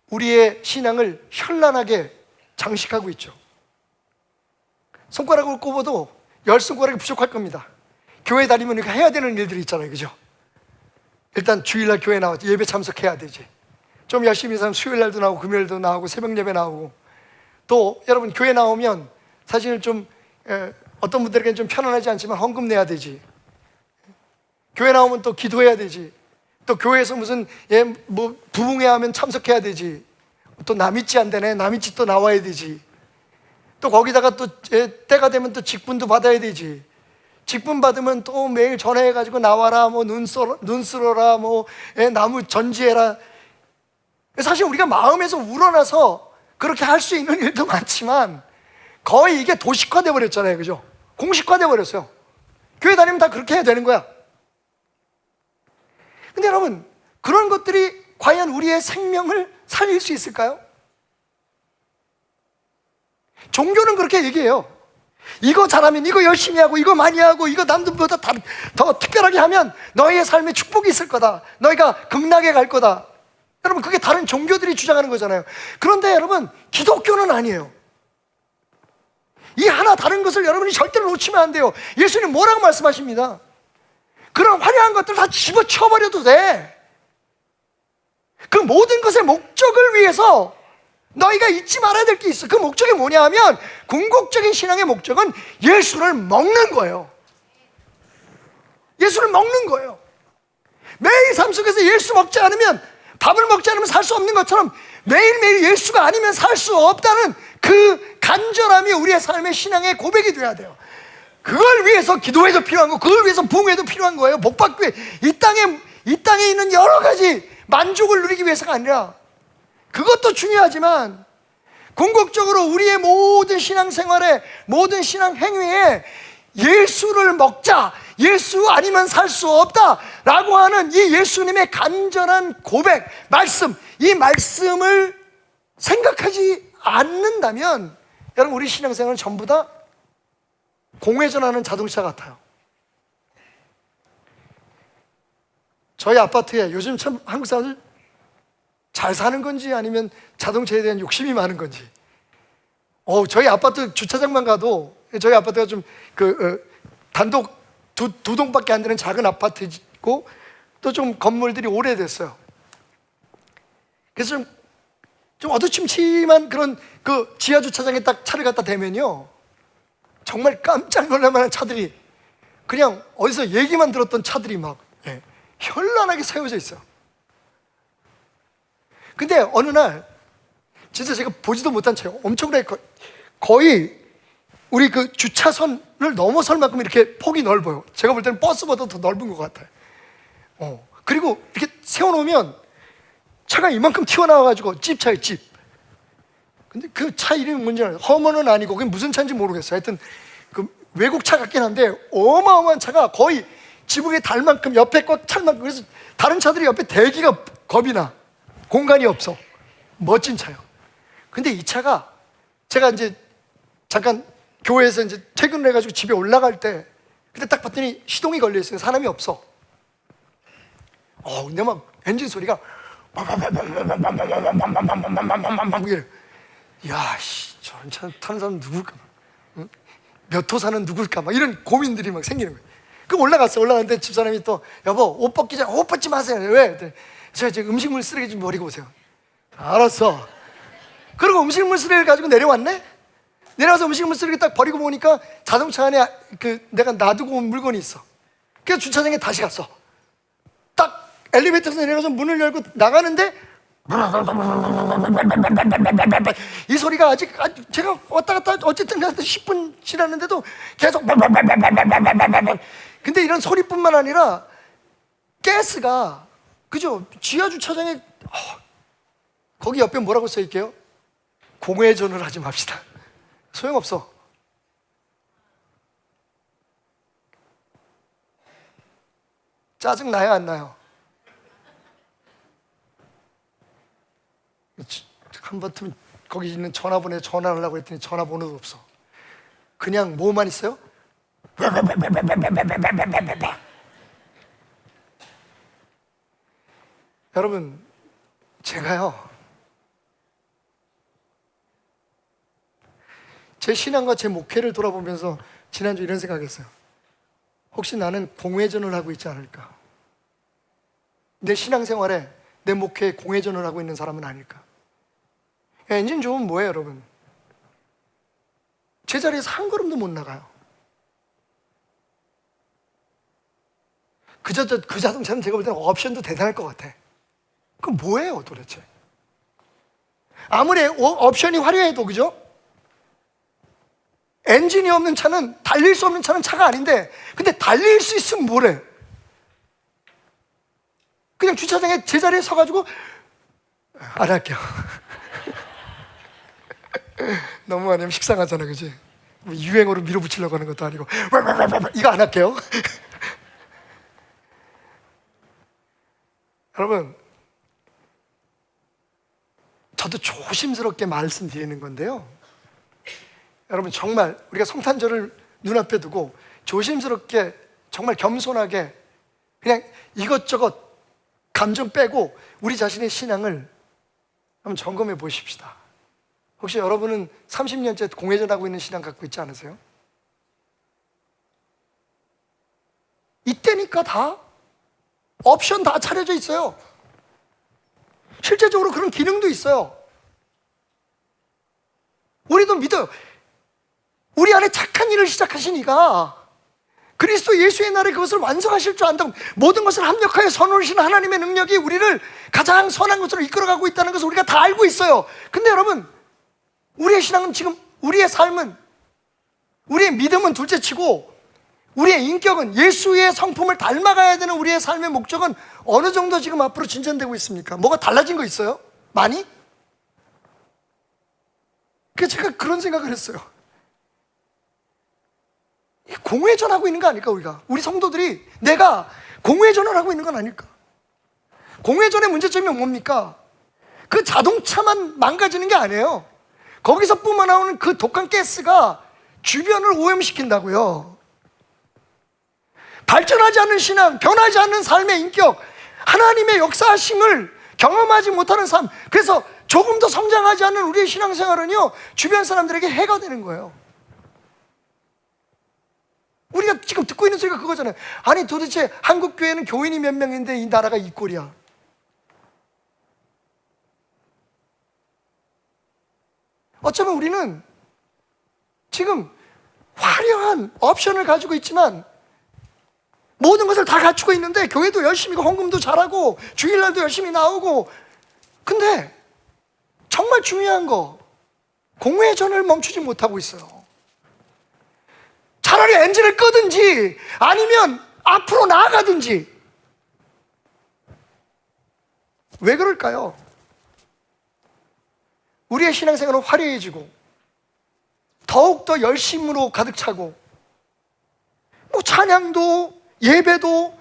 B: 우리의 신앙을 현란하게 장식하고 있죠. 손가락을 꼽아도 10손가락이 부족할 겁니다. 교회 다니면 우리가 해야 되는 일들이 있잖아요, 그죠? 일단 주일날 교회 나와서 예배 참석해야 되지. 좀 열심히 사면 수요일날도 나오고 금요일도 나오고 새벽 예배 나오고, 또 여러분 교회 나오면 사실 좀 어떤 분들에게는 좀 편안하지 않지만 헌금 내야 되지. 교회 나오면 또 기도해야 되지. 또 교회에서 무슨 뭐 부흥회 하면 참석해야 되지. 또 남이치 안 되네, 남이치 또 나와야 되지. 또 거기다가 또 때가 되면 또 직분도 받아야 되지. 직분 받으면 또 매일 전화해가지고 나와라, 뭐 눈 쓸어라, 뭐 나무 전지해라. 사실 우리가 마음에서 우러나서 그렇게 할 수 있는 일도 많지만 거의 이게 도식화돼 버렸잖아요, 그죠? 공식화돼 버렸어요. 교회 다니면 다 그렇게 해야 되는 거야. 근데 여러분, 그런 것들이 과연 우리의 생명을 살릴 수 있을까요? 종교는 그렇게 얘기해요. 이거 잘하면, 이거 열심히 하고, 이거 많이 하고, 이거 남들보다 더 특별하게 하면 너희의 삶에 축복이 있을 거다. 너희가 극락에 갈 거다. 여러분, 그게 다른 종교들이 주장하는 거잖아요. 그런데 여러분, 기독교는 아니에요. 이 하나 다른 것을 여러분이 절대로 놓치면 안 돼요. 예수님 뭐라고 말씀하십니다. 그런 화려한 것들 다 집어쳐버려도 돼. 그 모든 것의 목적을 위해서 너희가 잊지 말아야 될 게 있어. 그 목적이 뭐냐 하면, 궁극적인 신앙의 목적은 예수를 먹는 거예요. 예수를 먹는 거예요. 매일 삶 속에서 예수 먹지 않으면, 밥을 먹지 않으면 살 수 없는 것처럼 매일매일 예수가 아니면 살 수 없다는 그 간절함이 우리의 삶의 신앙의 고백이 돼야 돼요. 그걸 위해서 기도회도 필요한 거, 그걸 위해서 부흥회도 필요한 거예요. 복받기 위해 이 땅에 있는 여러 가지 만족을 누리기 위해서가 아니라, 그것도 중요하지만 궁극적으로 우리의 모든 신앙생활에, 모든 신앙 행위에 예수를 먹자, 예수 아니면 살 수 없다 라고 하는 이 예수님의 간절한 고백, 말씀, 이 말씀을 생각하지 않는다면 여러분, 우리 신앙생활은 전부 다 공회전하는 자동차 같아요. 저희 아파트에 요즘 참 한국 사람들 잘 사는 건지 아니면 자동차에 대한 욕심이 많은 건지, 저희 아파트 주차장만 가도, 저희 아파트가 좀 단독 두 동밖에 안 되는 작은 아파트고, 또 좀 건물들이 오래됐어요. 그래서 좀 어두침침한 그런 그 지하 주차장에 딱 차를 갖다 대면요, 정말 깜짝 놀랄 만한 차들이, 그냥 어디서 얘기만 들었던 차들이 막 현란하게 세워져 있어요. 근데 어느 날 진짜 제가 보지도 못한 채 엄청나게 거의 우리 그 주차선을 넘어설 만큼 이렇게 폭이 넓어요. 제가 볼 때는 버스보다 더 넓은 것 같아요. 그리고 이렇게 세워놓으면 차가 이만큼 튀어나와가지고, 찝차예요, 찝. 근데 그 차 이름이 뭔지 알아요? 허머는 아니고 그게 무슨 차인지 모르겠어요. 하여튼 그 외국 차 같긴 한데 어마어마한 차가 거의 지붕에 달 만큼, 옆에 꽉 찰 만큼. 그래서 다른 차들이 옆에 대기가 겁이 나. 공간이 없어. 멋진 차요. 근데 이 차가, 제가 이제 잠깐 교회에서 이제 퇴근을 해가지고 집에 올라갈 때, 그때 딱 봤더니 시동이 걸려 있어요. 사람이 없어. 근데 막 엔진 소리가 야, 저런 차 타는 사람 누굴까? 응? 몇 호 사는 누굴까? 막 이런 고민들이 막 생기는 거예요. 그 올라갔는데 집사람이 또, 여보, 옷 벗기 전에 옷 벗지 마세요. 왜? 제가 지금 음식물 쓰레기 좀 버리고 오세요. 알았어. 그리고 음식물 쓰레기를 가지고 내려왔네? 내려와서 음식물 쓰레기 딱 버리고 보니까 자동차 안에 내가 놔두고 온 물건이 있어. 그래서 주차장에 다시 갔어. 딱 엘리베이터에서 내려가서 문을 열고 나가는데 이 소리가 아직 제가 왔다 갔다 어쨌든 10분 지났는데도 계속. 근데 이런 소리뿐만 아니라 가스가, 그죠? 지하 주차장에 거기 옆에 뭐라고 써 있게요? 공회전을 하지 맙시다. 소용없어. 짜증 나요, 안 나요? 한번쯤 거기 있는 전화번호에 전화를 하려고 했더니 전화번호도 없어. 그냥 뭐만 있어요? 여러분, 제가요, 제 신앙과 제 목회를 돌아보면서 지난주 이런 생각했어요. 혹시 나는 공회전을 하고 있지 않을까? 내 신앙생활에, 내 목회에 공회전을 하고 있는 사람은 아닐까? 엔진 좋으면 뭐예요, 여러분? 제자리에서 한 걸음도 못 나가요. 그 자동차는 제가 볼 때는 옵션도 대단할 것 같아. 그럼 뭐예요, 도대체? 아무리 옵션이 화려해도, 그죠? 엔진이 없는 차는, 달릴 수 없는 차는 차가 아닌데, 근데 달릴 수 있으면 뭐래? 그냥 주차장에 제자리에 서가지고 안 할게요. 너무 아니면 식상하잖아, 그지? 유행어로 밀어붙이려고 하는 것도 아니고 이거 안 할게요. 여러분, 저도 조심스럽게 말씀드리는 건데요, 여러분, 정말 우리가 성탄절을 눈앞에 두고 조심스럽게, 정말 겸손하게 그냥 이것저것 감정 빼고 우리 자신의 신앙을 한번 점검해 보십시다. 혹시 여러분은 30년째 공회전하고 있는 신앙 갖고 있지 않으세요? 이때니까 다 옵션 다 차려져 있어요. 실제적으로 그런 기능도 있어요. 우리도 믿어요. 우리 안에 착한 일을 시작하신 이가 그리스도 예수의 날에 그것을 완성하실 줄 안다고, 모든 것을 합력하여 선하신 하나님의 능력이 우리를 가장 선한 것으로 이끌어가고 있다는 것을 우리가 다 알고 있어요. 근데 여러분, 우리의 신앙은 지금, 우리의 삶은, 우리의 믿음은 둘째치고 우리의 인격은, 예수의 성품을 닮아가야 되는 우리의 삶의 목적은 어느 정도 지금 앞으로 진전되고 있습니까? 뭐가 달라진 거 있어요? 많이? 그래서 제가 그런 생각을 했어요. 공회전하고 있는 거 아닐까, 우리가? 우리 성도들이 내가 공회전을 하고 있는 건 아닐까? 공회전의 문제점이 뭡니까? 그 자동차만 망가지는 게 아니에요. 거기서 뿜어나오는 그 독한 가스가 주변을 오염시킨다고요. 발전하지 않는 신앙, 변하지 않는 삶의 인격, 하나님의 역사하심을 경험하지 못하는 삶, 그래서 조금 더 성장하지 않는 우리의 신앙생활은요, 주변 사람들에게 해가 되는 거예요. 우리가 지금 듣고 있는 소리가 그거잖아요. 아니, 도대체 한국 교회는 교인이 몇 명인데 이 나라가 이 꼴이야. 어쩌면 우리는 지금 화려한 옵션을 가지고 있지만, 모든 것을 다 갖추고 있는데, 교회도 열심히 헌금도 잘하고 주일날도 열심히 나오고, 근데 정말 중요한 거, 공회전을 멈추지 못하고 있어요. 차라리 엔진을 끄든지 아니면 앞으로 나아가든지. 왜 그럴까요? 우리의 신앙생활은 화려해지고 더욱더 열심으로 가득 차고, 뭐 찬양도 예배도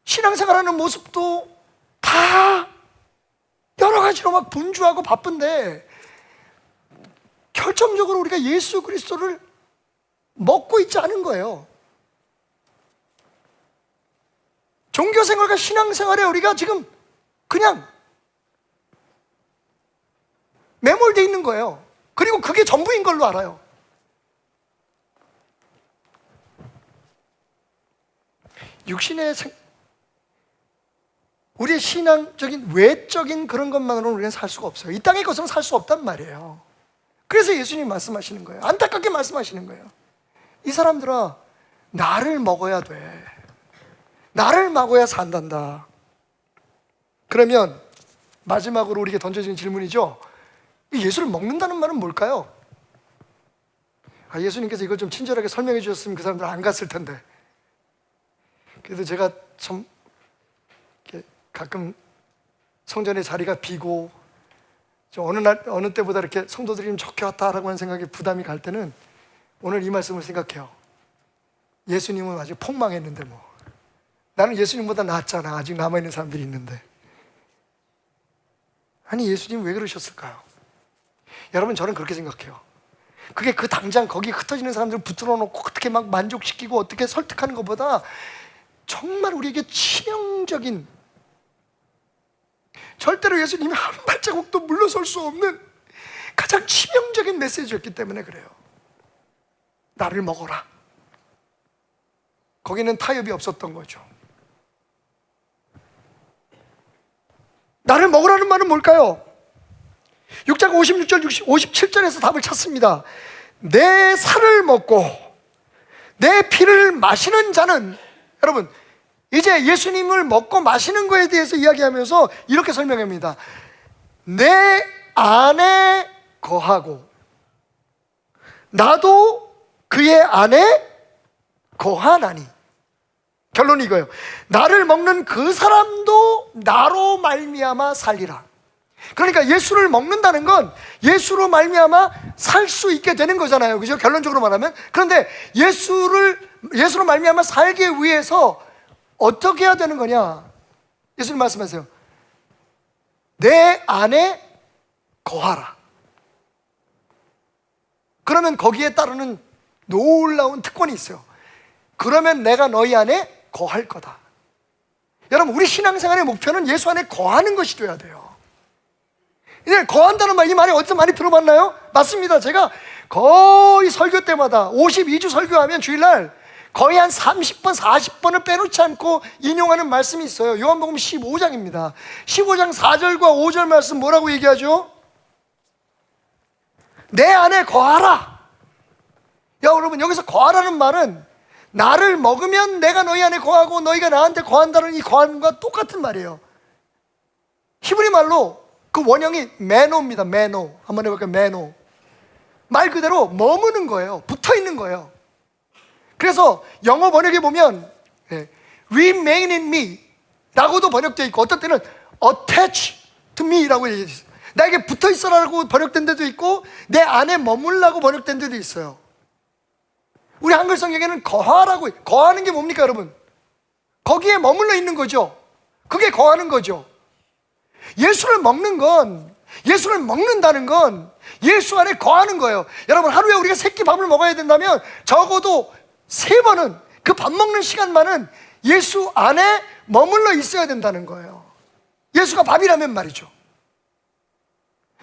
B: 신앙생활하는 모습도 다 여러 가지로 막 분주하고 바쁜데, 결정적으로 우리가 예수 그리스도를 먹고 있지 않은 거예요. 종교생활과 신앙생활에 우리가 지금 그냥 매몰되어 있는 거예요. 그리고 그게 전부인 걸로 알아요. 우리의 신앙적인 외적인 그런 것만으로는 우리는 살 수가 없어요. 이 땅의 것은 살 수 없단 말이에요. 그래서 예수님 말씀하시는 거예요. 안타깝게 말씀하시는 거예요. 이 사람들아, 나를 먹어야 돼. 나를 먹어야 산단다. 그러면 마지막으로 우리에게 던져지는 질문이죠. 이 예수를 먹는다는 말은 뭘까요? 예수님께서 이걸 좀 친절하게 설명해 주셨으면 그 사람들 안 갔을 텐데. 그래도 제가 참 가끔 성전의 자리가 비고 좀 어느 때보다 이렇게 성도들이 좀 적게 왔다라고 하는 생각에 부담이 갈 때는 오늘 이 말씀을 생각해요. 예수님은 아직 폭망했는데 뭐 나는 예수님보다 낫잖아. 아직 남아있는 사람들이 있는데. 아니, 예수님 왜 그러셨을까요? 여러분, 저는 그렇게 생각해요. 그게 그 당장 거기 흩어지는 사람들을 붙들어 놓고 어떻게 막 만족시키고 어떻게 설득하는 것보다 정말 우리에게 치명적인 절대로 예수님이 한 발자국도 물러설 수 없는 가장 치명적인 메시지였기 때문에 그래요. 나를 먹어라. 거기는 타협이 없었던 거죠. 나를 먹으라는 말은 뭘까요? 6장 56절, 57절에서 답을 찾습니다. 내 살을 먹고 내 피를 마시는 자는, 여러분 이제 예수님을 먹고 마시는 거에 대해서 이야기하면서 이렇게 설명합니다. 내 안에 거하고 나도 그의 안에 거하나니. 결론이 이거예요. 나를 먹는 그 사람도 나로 말미암아 살리라. 그러니까 예수를 먹는다는 건 예수로 말미암아 살 수 있게 되는 거잖아요. 그죠? 결론적으로 말하면. 그런데 예수로 말미암아 살기 위해서 어떻게 해야 되는 거냐? 예수님 말씀하세요. 내 안에 거하라. 그러면 거기에 따르는 놀라운 특권이 있어요. 그러면 내가 너희 안에 거할 거다. 여러분, 우리 신앙생활의 목표는 예수 안에 거하는 것이 돼야 돼요. 이제 거한다는 말, 이 말이 어디서 많이 들어봤나요? 맞습니다. 제가 거의 설교 때마다 52주 설교하면 주일날 거의 한 30번, 40번을 빼놓지 않고 인용하는 말씀이 있어요. 요한복음 15장입니다. 15장 4절과 5절 말씀 뭐라고 얘기하죠? 내 안에 거하라. 여러분, 여기서 거하라는 말은 나를 먹으면 내가 너희 안에 거하고 너희가 나한테 거한다는 이 거함과 똑같은 말이에요. 히브리 말로 그 원형이 메노입니다. 메노. 한번 해볼까요? 메노. 말 그대로 머무는 거예요. 붙어 있는 거예요. 그래서 영어 번역에 보면 remain in me 라고도 번역되어 있고, 어떤 때는 attach to me 라고 얘기해요. 나에게 붙어 있어라고 번역된 데도 있고 내 안에 머물라고 번역된 데도 있어요. 우리 한글 성경에는 거하라고, 거하는 게 뭡니까 여러분? 거기에 머물러 있는 거죠. 그게 거하는 거죠. 예수를 먹는다는 건 예수 안에 거하는 거예요. 여러분, 하루에 우리가 세 끼 밥을 먹어야 된다면 적어도 3번은, 그 밥 먹는 시간만은 예수 안에 머물러 있어야 된다는 거예요. 예수가 밥이라면 말이죠.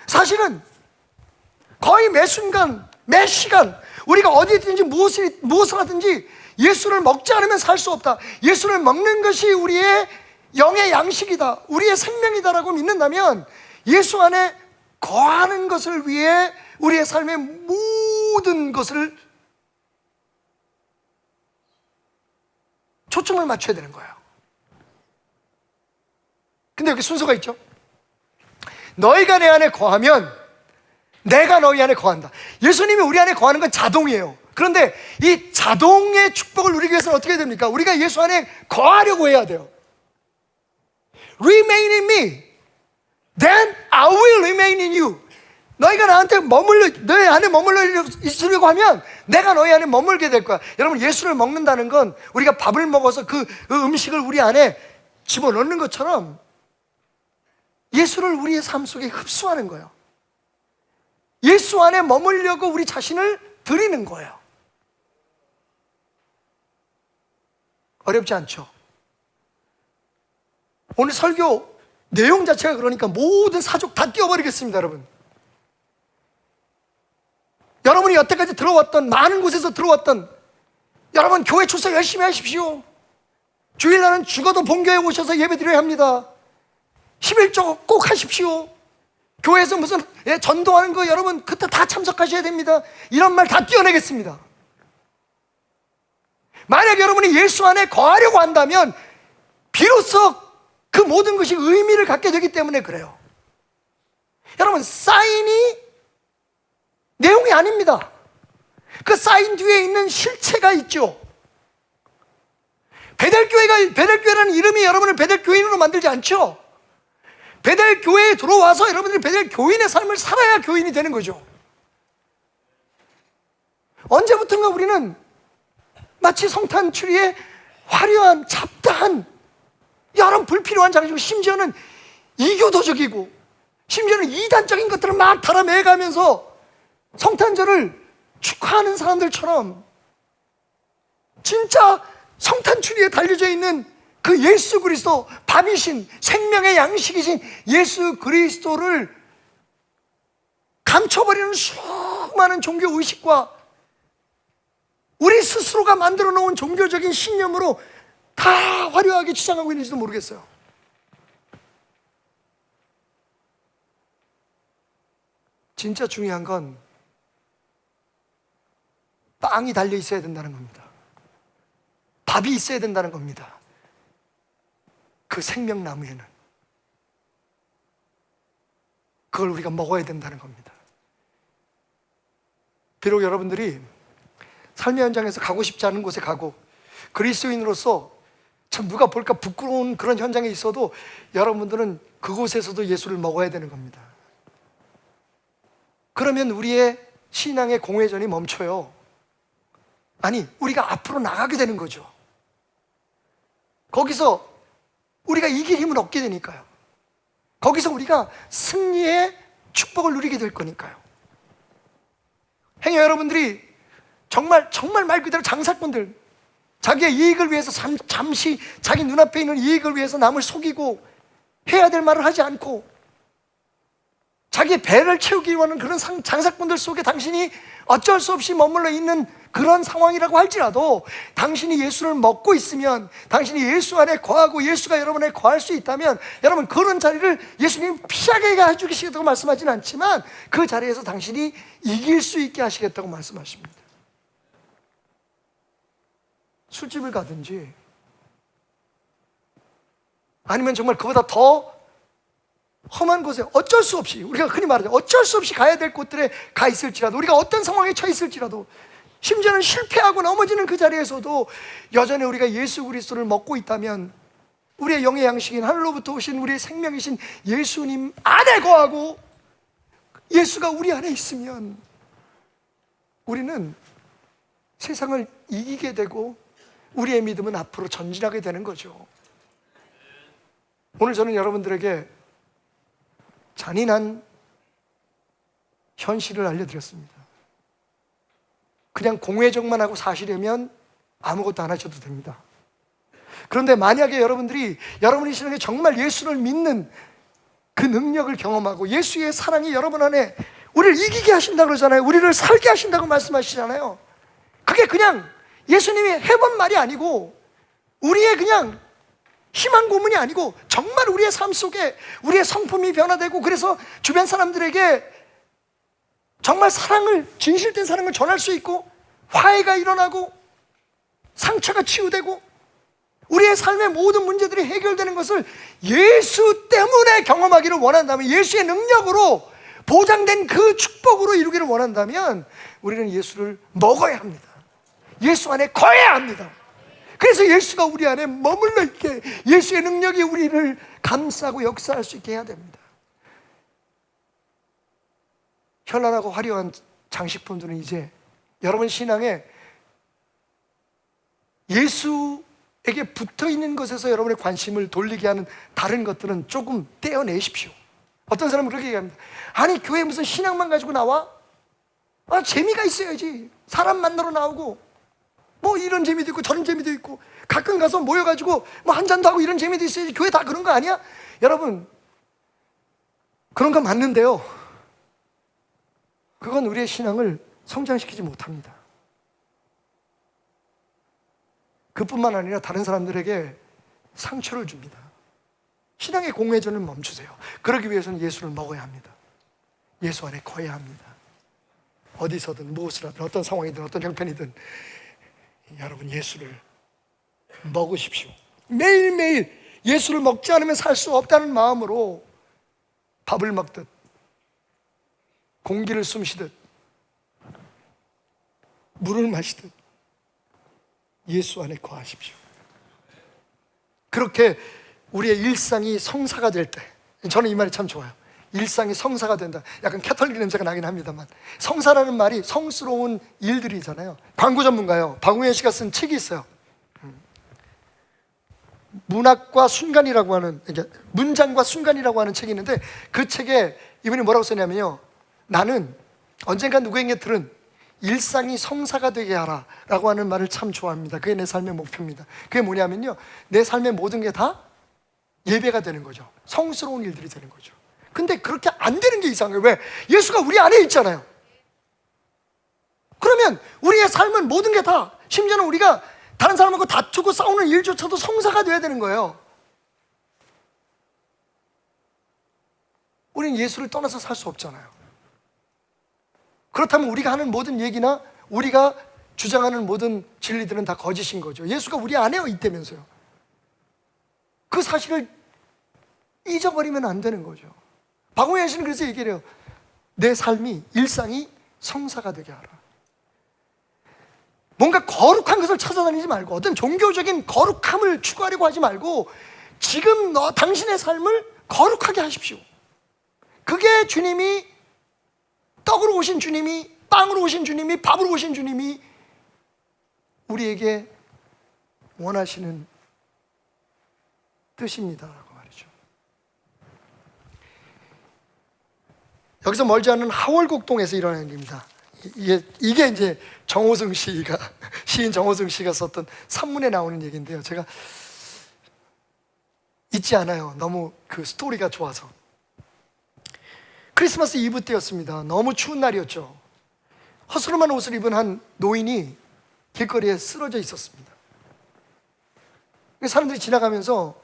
B: 사실은 거의 매 순간, 매 시간 우리가 어디든지 무엇을 하든지 예수를 먹지 않으면 살 수 없다. 예수를 먹는 것이 우리의 영의 양식이다, 우리의 생명이다라고 믿는다면 예수 안에 거하는 것을 위해 우리의 삶의 모든 것을 초점을 맞춰야 되는 거예요. 근데 여기 순서가 있죠. 너희가 내 안에 거하면 내가 너희 안에 거한다. 예수님이 우리 안에 거하는 건 자동이에요. 그런데 이 자동의 축복을 누리기 위해서는 어떻게 해야 됩니까? 우리가 예수 안에 거하려고 해야 돼요. Remain in me, then I will remain in you. 너희가 나한테 너희 안에 머물러 있으려고 하면 내가 너희 안에 머물게 될 거야. 여러분, 예수를 먹는다는 건 우리가 밥을 먹어서 그 음식을 우리 안에 집어넣는 것처럼 예수를 우리의 삶 속에 흡수하는 거예요. 예수 안에 머물려고 우리 자신을 드리는 거예요. 어렵지 않죠? 오늘 설교 내용 자체가 그러니까 모든 사족 다 띄워버리겠습니다, 여러분. 여러분이 여태까지 들어왔던, 많은 곳에서 들어왔던, 여러분 교회 출석 열심히 하십시오. 주일날은 죽어도 본교회에 오셔서 예배 드려야 합니다. 11조 꼭 하십시오. 교회에서 무슨 전도하는 거 여러분 그때 다 참석하셔야 됩니다. 이런 말 다 띄워내겠습니다. 만약 여러분이 예수 안에 거하려고 한다면 비로소 그 모든 것이 의미를 갖게 되기 때문에 그래요. 여러분, 사인이 내용이 아닙니다. 그 사인 뒤에 있는 실체가 있죠. 베델교회라는 이름이 여러분을 베델교인으로 만들지 않죠. 베델교회에 들어와서 여러분들이 베델교인의 삶을 살아야 교인이 되는 거죠. 언제부턴가 우리는 마치 성탄 추리에 화려한 잡다한 여러 불필요한 장식, 심지어는 이교도적이고 심지어는 이단적인 것들을 막 달아매가면서 성탄절을 축하하는 사람들처럼 진짜 성탄 추리에 달려져 있는 그 예수 그리스도, 밥이신 생명의 양식이신 예수 그리스도를 감춰버리는 수많은 종교 의식과 우리 스스로가 만들어 놓은 종교적인 신념으로 다 화려하게 주장하고 있는지도 모르겠어요. 진짜 중요한 건 빵이 달려 있어야 된다는 겁니다. 밥이 있어야 된다는 겁니다. 그 생명나무에는 그걸 우리가 먹어야 된다는 겁니다. 비록 여러분들이 삶의 현장에서 가고 싶지 않은 곳에 가고 그리스도인으로서 참 누가 볼까 부끄러운 그런 현장에 있어도 여러분들은 그곳에서도 예수를 먹어야 되는 겁니다. 그러면 우리의 신앙의 공회전이 멈춰요. 아니, 우리가 앞으로 나가게 되는 거죠. 거기서 우리가 이길 힘을 얻게 되니까요. 거기서 우리가 승리의 축복을 누리게 될 거니까요. 행여 여러분들이 정말 말 그대로 장사꾼들, 자기의 이익을 위해서 잠시 자기 눈앞에 있는 이익을 위해서 남을 속이고 해야 될 말을 하지 않고 자기의 배를 채우기 위한 그런 장사꾼들 속에 당신이 어쩔 수 없이 머물러 있는 그런 상황이라고 할지라도 당신이 예수를 먹고 있으면, 당신이 예수 안에 거하고 예수가 여러분 안에 거할 수 있다면, 여러분 그런 자리를 예수님 피하게 해주시겠다고 말씀하지는 않지만 그 자리에서 당신이 이길 수 있게 하시겠다고 말씀하십니다. 술집을 가든지 아니면 정말 그보다 더 험한 곳에 어쩔 수 없이, 우리가 흔히 말하죠, 어쩔 수 없이 가야 될 곳들에 가 있을지라도, 우리가 어떤 상황에 처해 있을지라도, 심지어는 실패하고 넘어지는 그 자리에서도 여전히 우리가 예수 그리스도를 먹고 있다면, 우리의 영의 양식인 하늘로부터 오신 우리의 생명이신 예수님 안에 거하고 예수가 우리 안에 있으면 우리는 세상을 이기게 되고 우리의 믿음은 앞으로 전진하게 되는 거죠. 오늘 저는 여러분들에게 잔인한 현실을 알려드렸습니다. 그냥 공회적만 하고 사시려면 아무것도 안 하셔도 됩니다. 그런데 만약에 여러분들이 여러분의 신앙에 정말 예수를 믿는 그 능력을 경험하고 예수의 사랑이 여러분 안에 우리를 이기게 하신다고 그러잖아요. 우리를 살게 하신다고 말씀하시잖아요. 그게 그냥 예수님이 해본 말이 아니고 우리의 그냥 희망 고문이 아니고 정말 우리의 삶 속에 우리의 성품이 변화되고, 그래서 주변 사람들에게 정말 사랑을, 진실된 사랑을 전할 수 있고 화해가 일어나고 상처가 치유되고 우리의 삶의 모든 문제들이 해결되는 것을 예수 때문에 경험하기를 원한다면, 예수의 능력으로 보장된 그 축복으로 이루기를 원한다면 우리는 예수를 먹어야 합니다. 예수 안에 거해야 합니다. 그래서 예수가 우리 안에 머물러 있게, 예수의 능력이 우리를 감싸고 역사할 수 있게 해야 됩니다. 현란하고 화려한 장식품들은 이제 여러분 신앙에 예수에게 붙어있는 것에서 여러분의 관심을 돌리게 하는 다른 것들은 조금 떼어내십시오. 어떤 사람은 그렇게 얘기합니다. 아니, 교회 무슨 신앙만 가지고 나와? 재미가 있어야지. 사람 만나러 나오고 뭐 이런 재미도 있고 저런 재미도 있고, 가끔 가서 모여가지고 뭐 한 잔도 하고 이런 재미도 있어야지. 교회 다 그런 거 아니야? 여러분, 그런 거 맞는데요, 그건 우리의 신앙을 성장시키지 못합니다. 그뿐만 아니라 다른 사람들에게 상처를 줍니다. 신앙의 공회전을 멈추세요. 그러기 위해서는 예수를 먹어야 합니다. 예수 안에 거해야 합니다. 어디서든 무엇을 하든 어떤 상황이든 어떤 형편이든 여러분 예수를 먹으십시오. 매일매일 예수를 먹지 않으면 살 수 없다는 마음으로 밥을 먹듯 공기를 숨쉬듯 물을 마시듯 예수 안에 거하십시오. 그렇게 우리의 일상이 성사가 될 때, 저는 이 말이 참 좋아요. 일상이 성사가 된다. 약간 캐톨릭 냄새가 나긴 합니다만, 성사라는 말이 성스러운 일들이잖아요. 광고 전문가요, 박웅현 씨가 쓴 책이 있어요. 문학과 순간이라고 하는, 문장과 순간이라고 하는 책이 있는데, 그 책에 이분이 뭐라고 썼냐면요, 나는 언젠가 누구에게 들은 일상이 성사가 되게 하라 라고 하는 말을 참 좋아합니다. 그게 내 삶의 목표입니다. 그게 뭐냐면요, 내 삶의 모든 게 다 예배가 되는 거죠. 성스러운 일들이 되는 거죠. 근데 그렇게 안 되는 게 이상해요. 왜? 예수가 우리 안에 있잖아요. 그러면 우리의 삶은 모든 게 다, 심지어는 우리가 다른 사람하고 다투고 싸우는 일조차도 성사가 돼야 되는 거예요. 우리는 예수를 떠나서 살 수 없잖아요. 그렇다면 우리가 하는 모든 얘기나 우리가 주장하는 모든 진리들은 다 거짓인 거죠. 예수가 우리 안에 있다면서요. 그 사실을 잊어버리면 안 되는 거죠. 박홍현 씨는 그래서 얘기를 해요. 내 삶이, 일상이 성사가 되게 하라. 뭔가 거룩한 것을 찾아다니지 말고, 어떤 종교적인 거룩함을 추구하려고 하지 말고, 지금 당신의 삶을 거룩하게 하십시오. 그게 주님이, 떡으로 오신 주님이, 빵으로 오신 주님이, 밥으로 오신 주님이 우리에게 원하시는 뜻입니다라고 말이죠. 여기서 멀지 않은 하월곡동에서 일어나는 일입니다. 이게 이제 정호승 시가, 시인 정호승 씨가 썼던 산문에 나오는 얘기인데요. 제가 잊지 않아요. 너무 그 스토리가 좋아서. 크리스마스 이브 때였습니다. 너무 추운 날이었죠. 허스름한 옷을 입은 한 노인이 길거리에 쓰러져 있었습니다. 사람들이 지나가면서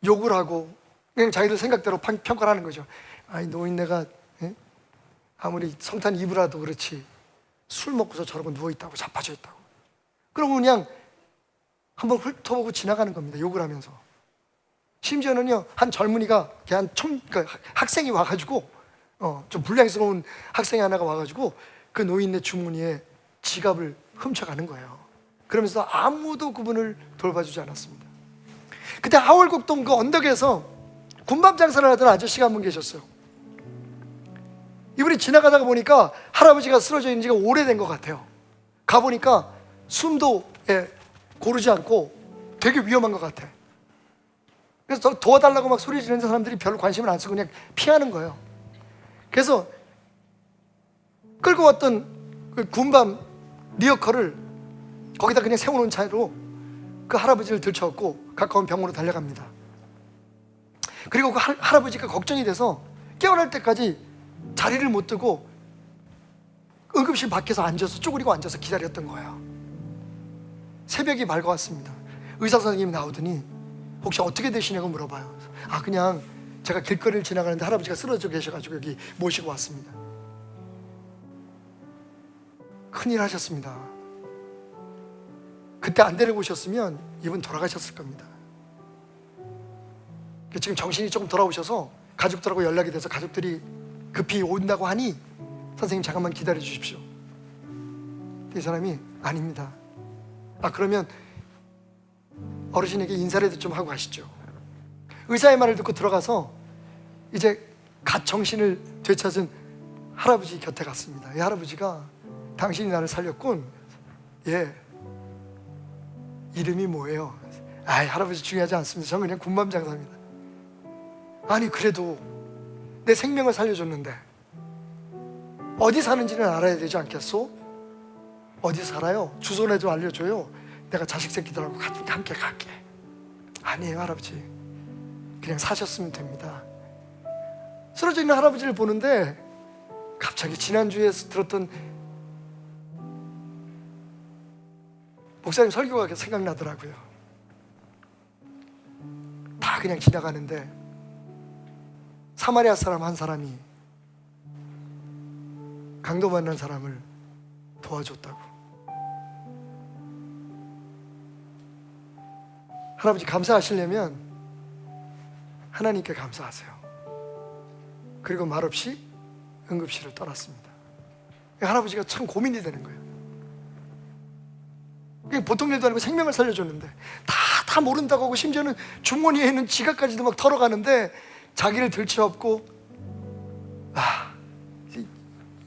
B: 욕을 하고 그냥 자기들 생각대로 평가를 하는 거죠. 아이 노인네가 아무리 성탄 이브라도 그렇지 술 먹고서 저러고 누워있다고, 자빠져 있다고. 그러고 그냥 한번 훑어보고 지나가는 겁니다. 욕을 하면서. 심지어는요, 한 젊은이가, 학생이 와가지고 좀 불량스러운 학생이 하나가 와가지고 그 노인네 주머니에 지갑을 훔쳐가는 거예요. 그러면서 아무도 그분을 돌봐주지 않았습니다. 그때 하월곡동 그 언덕에서 군밤 장사를 하던 아저씨가 한 분 계셨어요. 이분이 지나가다가 보니까 할아버지가 쓰러져 있는 지가 오래된 것 같아요. 가보니까 숨도 고르지 않고 되게 위험한 것 같아. 그래서 도와달라고 막 소리 지르는 사람들이 별로 관심을 안 쓰고 그냥 피하는 거예요. 그래서 끌고 왔던 그 군밤 리어커를 거기다 그냥 세워놓은 차로 그 할아버지를 들쳐업고 가까운 병원으로 달려갑니다. 그리고 그 할아버지가 걱정이 돼서 깨어날 때까지 자리를 못 두고 응급실 밖에서 앉아서 쪼그리고 앉아서 기다렸던 거예요. 새벽이 밝아왔습니다. 의사 선생님이 나오더니 혹시 어떻게 되시냐고 물어봐요. 아, 그냥 제가 길거리를 지나가는데 할아버지가 쓰러져 계셔가지고 여기 모시고 왔습니다. 큰일 하셨습니다. 그때 안 데리고 오셨으면 이분 돌아가셨을 겁니다. 지금 정신이 조금 돌아오셔서 가족들하고 연락이 돼서 가족들이 급히 온다고 하니 선생님 잠깐만 기다려 주십시오. 이 사람이 아닙니다. 아, 그러면 어르신에게 인사라도 좀 하고 가시죠. 의사의 말을 듣고 들어가서 이제 갓 정신을 되찾은 할아버지 곁에 갔습니다. 이 할아버지가 당신이 나를 살렸군. 예. 이름이 뭐예요? 아이, 할아버지 중요하지 않습니다. 저는 그냥 군밤 장사입니다. 아니, 그래도 내 생명을 살려줬는데 어디 사는지는 알아야 되지 않겠소? 어디 살아요? 주소라도 알려줘요. 내가 자식 새끼들하고 함께 갈게. 아니에요, 할아버지. 그냥 사셨으면 됩니다. 쓰러져 있는 할아버지를 보는데 갑자기 지난주에 들었던 목사님 설교가 생각나더라고요. 다 그냥 지나가는데 사마리아 사람 한 사람이 강도 만난 사람을 도와줬다고. 할아버지 감사하시려면 하나님께 감사하세요. 그리고 말없이 응급실을 떠났습니다. 할아버지가 참 고민이 되는 거예요. 그냥 보통 일도 아니고 생명을 살려줬는데 다 모른다고 하고 심지어는 주머니에 있는 지갑까지도 막 털어가는데 자기를 들쳐업고,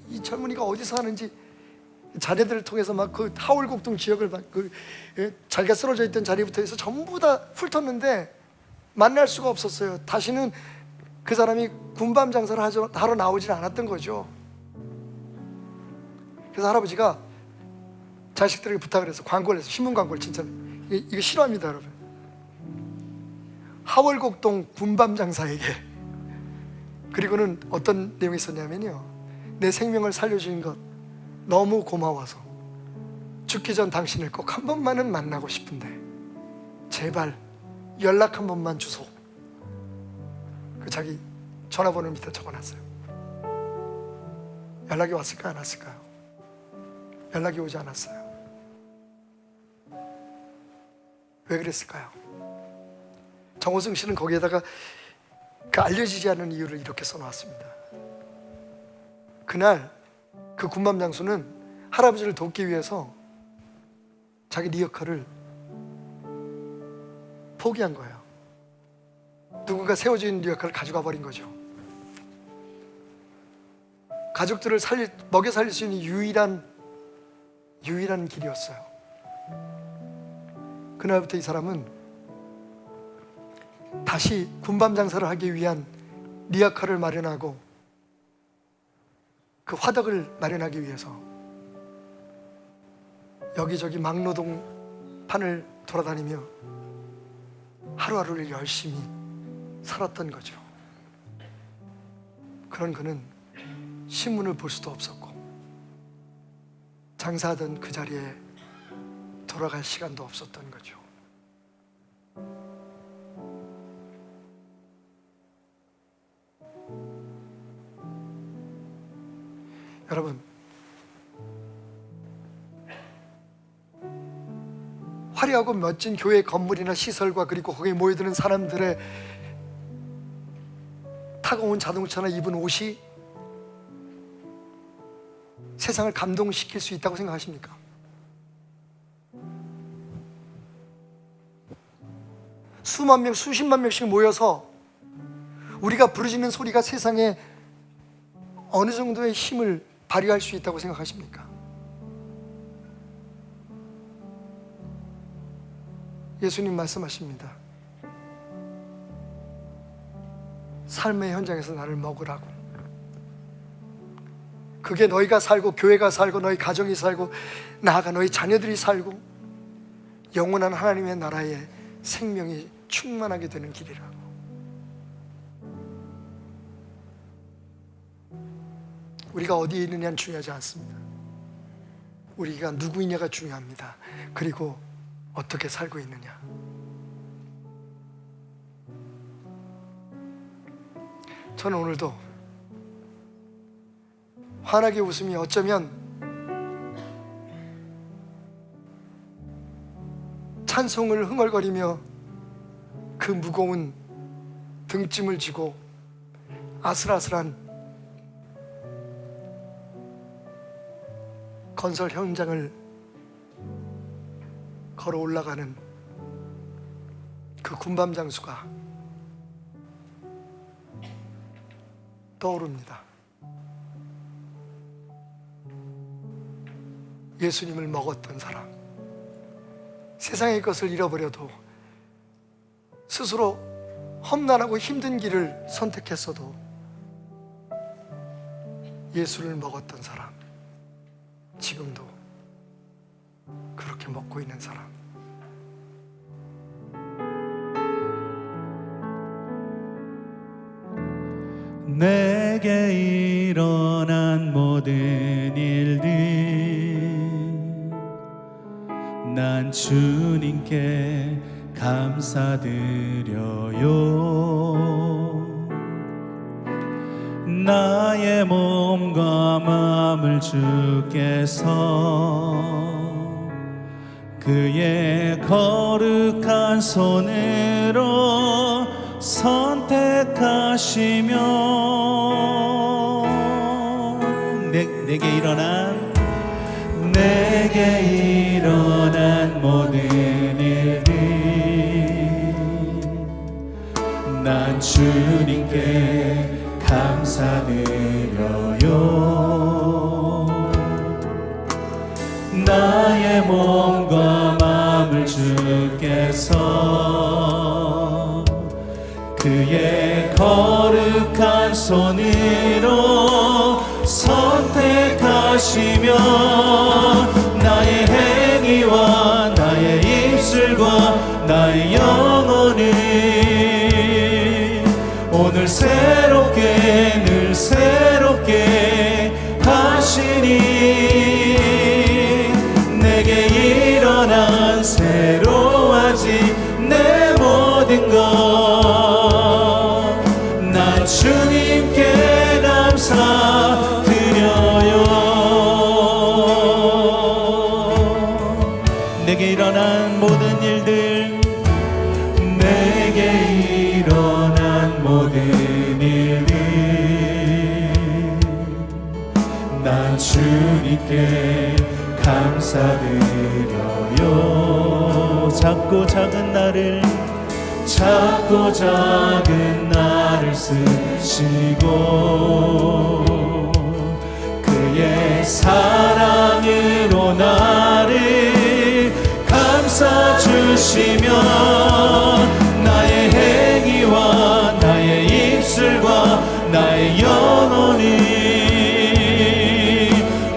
B: 이 젊은이가 어디서 사는지 자네들을 통해서 막 그 하월곡동 지역을 막 자기가 쓰러져 있던 자리부터 해서 전부 다 훑었는데 만날 수가 없었어요. 다시는 그 사람이 군밤 장사를 하러 나오질 않았던 거죠. 그래서 할아버지가 자식들에게 부탁을 해서 광고를 해서 신문 광고를 진짜 이거 싫어합니다, 여러분. 하월곡동 군밤 장사에게, 그리고는 어떤 내용이 있었냐면요, 내 생명을 살려주신 것 너무 고마워서 죽기 전 당신을 꼭 한 번만은 만나고 싶은데 제발 연락 한 번만 주소. 그 자기 전화번호 밑에 적어놨어요. 연락이 왔을까 안 왔을까요? 연락이 오지 않았어요. 왜 그랬을까요? 정호승 씨는 거기에다가 그 알려지지 않은 이유를 이렇게 써놓았습니다. 그날 그 군밤 장수는 할아버지를 돕기 위해서 자기 리어카를 포기한 거예요. 누군가 세워져 있는 리어카를 가져가 버린 거죠. 가족들을 먹여 살릴 수 있는 유일한 길이었어요. 그날부터 이 사람은 다시 군밤 장사를 하기 위한 리어카를 마련하고 그 화덕을 마련하기 위해서 여기저기 막노동판을 돌아다니며 하루하루를 열심히 살았던 거죠. 그런 그는 신문을 볼 수도 없었고 장사하던 그 자리에 돌아갈 시간도 없었던 거죠. 여러분, 화려하고 멋진 교회 건물이나 시설과 그리고 거기에 모여드는 사람들의 타고 온 자동차나 입은 옷이 세상을 감동시킬 수 있다고 생각하십니까? 수만 명, 수십만 명씩 모여서 우리가 부르짖는 소리가 세상에 어느 정도의 힘을 발휘할 수 있다고 생각하십니까? 예수님 말씀하십니다. 삶의 현장에서 나를 먹으라고. 그게 너희가 살고 교회가 살고 너희 가정이 살고 나아가 너희 자녀들이 살고 영원한 하나님의 나라에 생명이 충만하게 되는 길이라고. 우리가 어디에 있느냐는 중요하지 않습니다. 우리가 누구이냐가 중요합니다. 그리고 어떻게 살고 있느냐. 저는 오늘도 환하게 웃음이 어쩌면 찬송을 흥얼거리며 그 무거운 등짐을 지고 아슬아슬한 건설 현장을 걸어 올라가는 그 군밤 장수가 떠오릅니다. 예수님을 먹었던 사람, 세상의 것을 잃어버려도 스스로 험난하고 힘든 길을 선택했어도 예수를 먹었던 사람, 지금도 그렇게 먹고 있는 사람.
C: 내게 일어난 모든 일들 난 주님께 감사드려요. 나의 몸과 마음을 주께서 그의 거룩한 손으로 선택하시며 내게 일어난 모든 일들 난 주님께 감사드려요. 나의 몸과 마음을 주께서 그의 거룩한 손으로 선택하시며 구하시며 나의 행위와 나의 입술과 나의 영혼을 오늘 새롭게 늘 새롭게 하시니 내게 일어난 새로워지 내 모든 것 난 주님께 감사드려요. 내게 일어난 모든 일들 내게 일어난 모든 일들 난 주님께 감사드려요. 작고 작은 나를 작고 작은 나를 쓰시고 그의 사랑으로 나를 감싸주시며 나의 행위와 나의 입술과 나의 영혼을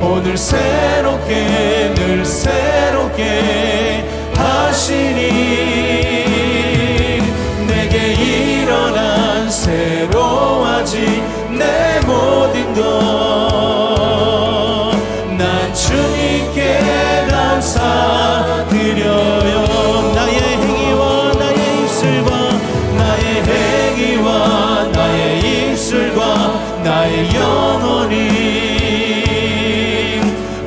C: 오늘 새롭게 늘 새롭게 하시니 내게 일어난 새로워지 내 모든 것 난 주님께 감사드려요. 나의 행위와 나의 입술과 나의 행위와 나의 입술과 나의 영혼이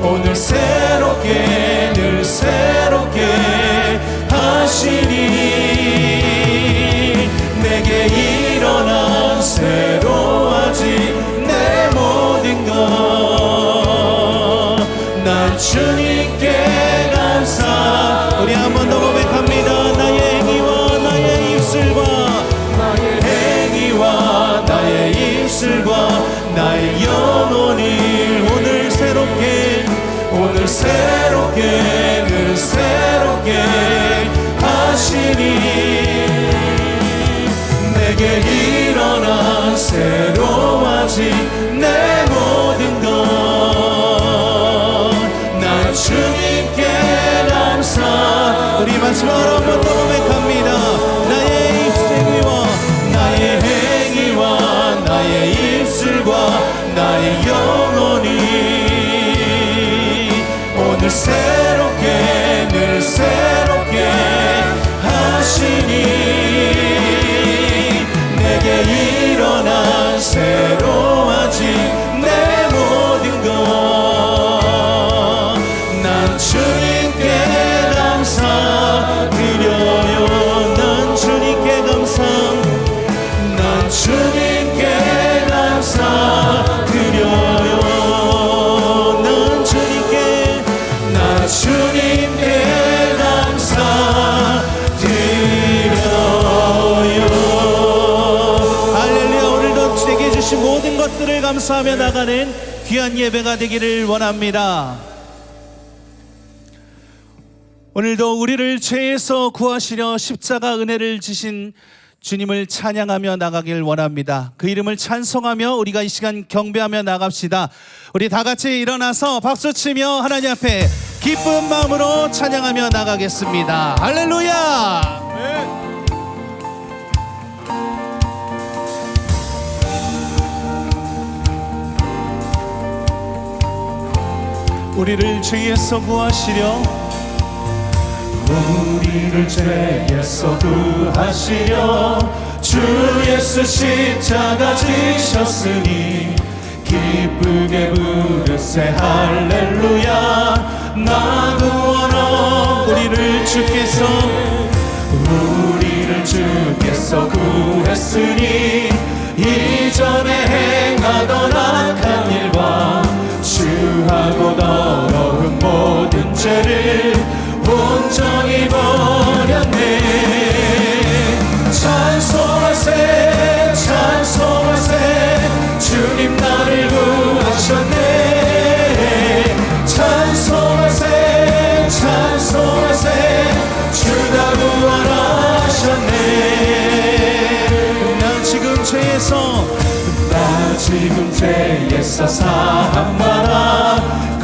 C: 오늘 새롭게 늘 새롭게 하시니 내게 일어난 새로워지 내 모든 것 난 주님께 감사. 우리 한 번 더 고백합니다. 나의 행위와 나의 입술과 나의 행위와 나의 입술과 나의 영혼을 오늘 새롭게 오늘 새롭게 늘 새롭게 하시니 내게 일어난 새로워지 내 모든 것 난 주님께 감사. 우리 마지막으로 한 번 더 고백합니다. 나의 입술과 나의 행위와 나의 입술과 나의 영혼이 오늘 새롭게 늘 새롭게 하시니 내게 일어난 새로워지 내 모든 것 난 주님께 감사드려요. 난 주님께 감사 난 주님께 감사드려요. 난 주님께 감사드려요. 할렐루야. 오늘도 내게 주신 모든 것들을 감사하며 나가는 귀한 예배가 되기를 원합니다. 오늘도 우리를 죄에서 구하시려 십자가 은혜를 지신 주님을 찬양하며 나가길 원합니다. 그 이름을 찬송하며 우리가 이 시간 경배하며 나갑시다. 우리 다 같이 일어나서 박수치며 하나님 앞에 기쁜 마음으로 찬양하며 나가겠습니다. 할렐루야. 우리를 죄에서 구하시려 우리를 죄에서 구하시려 주 예수 십자가 지셨으니 기쁘게 부르세 할렐루야. 나 구원하오. 우리를 주께서 구했으니 이전에 행하던 악한 일과 주하고 더러운 모든 죄를 온전히 버렸네. 찬송하세 찬송하세 주님 나를 구하셨네. 찬송하세 찬송하세 주가 구원하셨네. 나 지금 죄에서 사함받아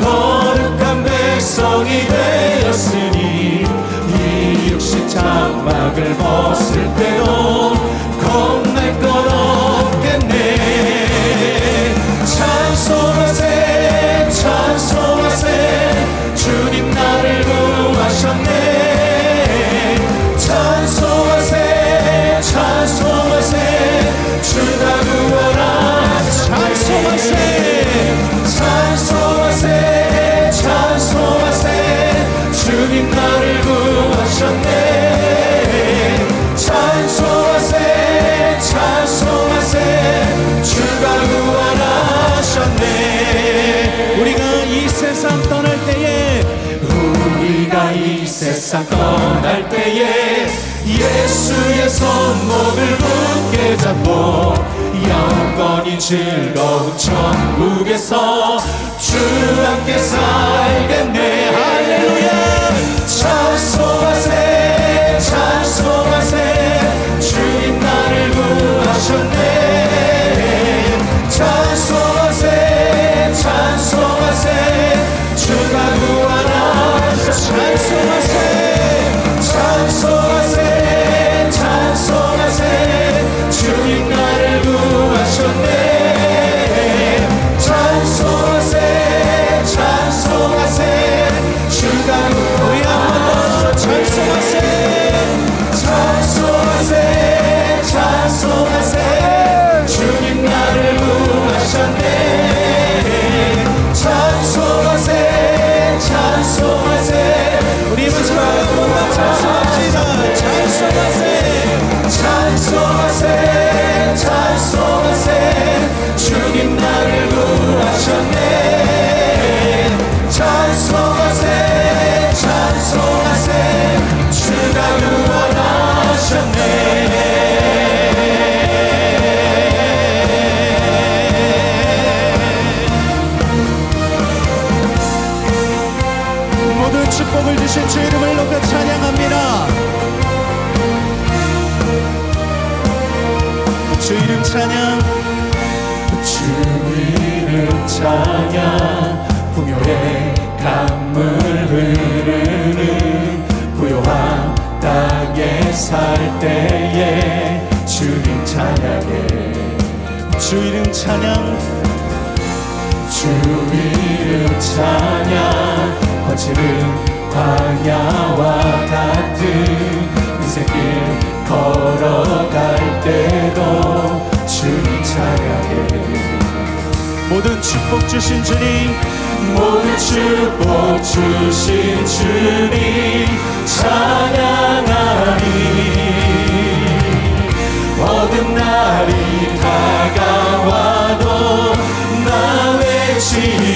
C: 세상 떠날 때에 예수의 손목을 굳게 잡고 영원히 즐거운 천국에서 주 함께 살겠네. 할렐루야. 찬송하세 찬송하세 주님 나를 구하셨네. 찬송하세 찬송하세 주가 구원하셨네. 찬송하세 찬송하세 찬송하세 주님 나를 구하셨네. 찬송하세 찬송하세 주가 우리 한번더 찬송하세 찬송하세 찬송하세 주님 나를 구하셨네. 찬송하세 찬송하세 우리 마지막 한번더 찬송합시다. 찬송하세 찬송하세 찬송하세 주님 나를 구하셨네. 찬송하세 찬송하세 주가 구원하셨네. 모든 축복을 주신 주 이름을 높여 찬양합니다. 주 이름 찬양 주 이름 찬양 풍요의 강물 흐르는 부요한 땅에 살 때에 주님 찬양해. 주 이름 찬양 주 이름 찬양 거칠은 광야와 같은 인생길 걸어갈 때도 주님 찬양해. 모든 축복 주신 주님 모든 축복 주신 주님 찬양하리. 어둠날이 다가와도 나 외치리.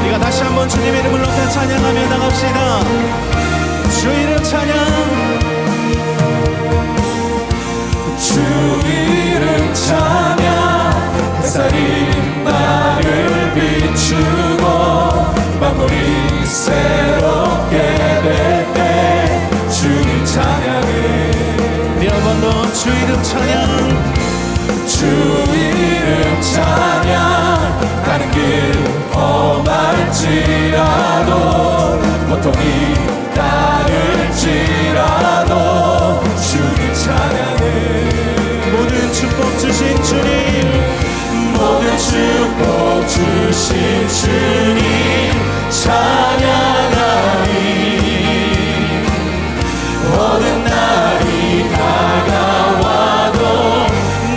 C: 우리가 다시 한번 주님의 이름을 높여 찬양하며 나갑시다. 주 이름 찬양 주 이름 찬양 햇살이 나를 비추고 만물이 새롭게 될 때 주님 찬양해. 우리 한 번 더 주 이름 찬양 주 이름 찬양 가는 길 험할지라도 고통이 따를지라도 주님 찬양해. 모든 축복 주신 주님 모든 축복 주신 주님 찬양하리. 모든 날이 다가와도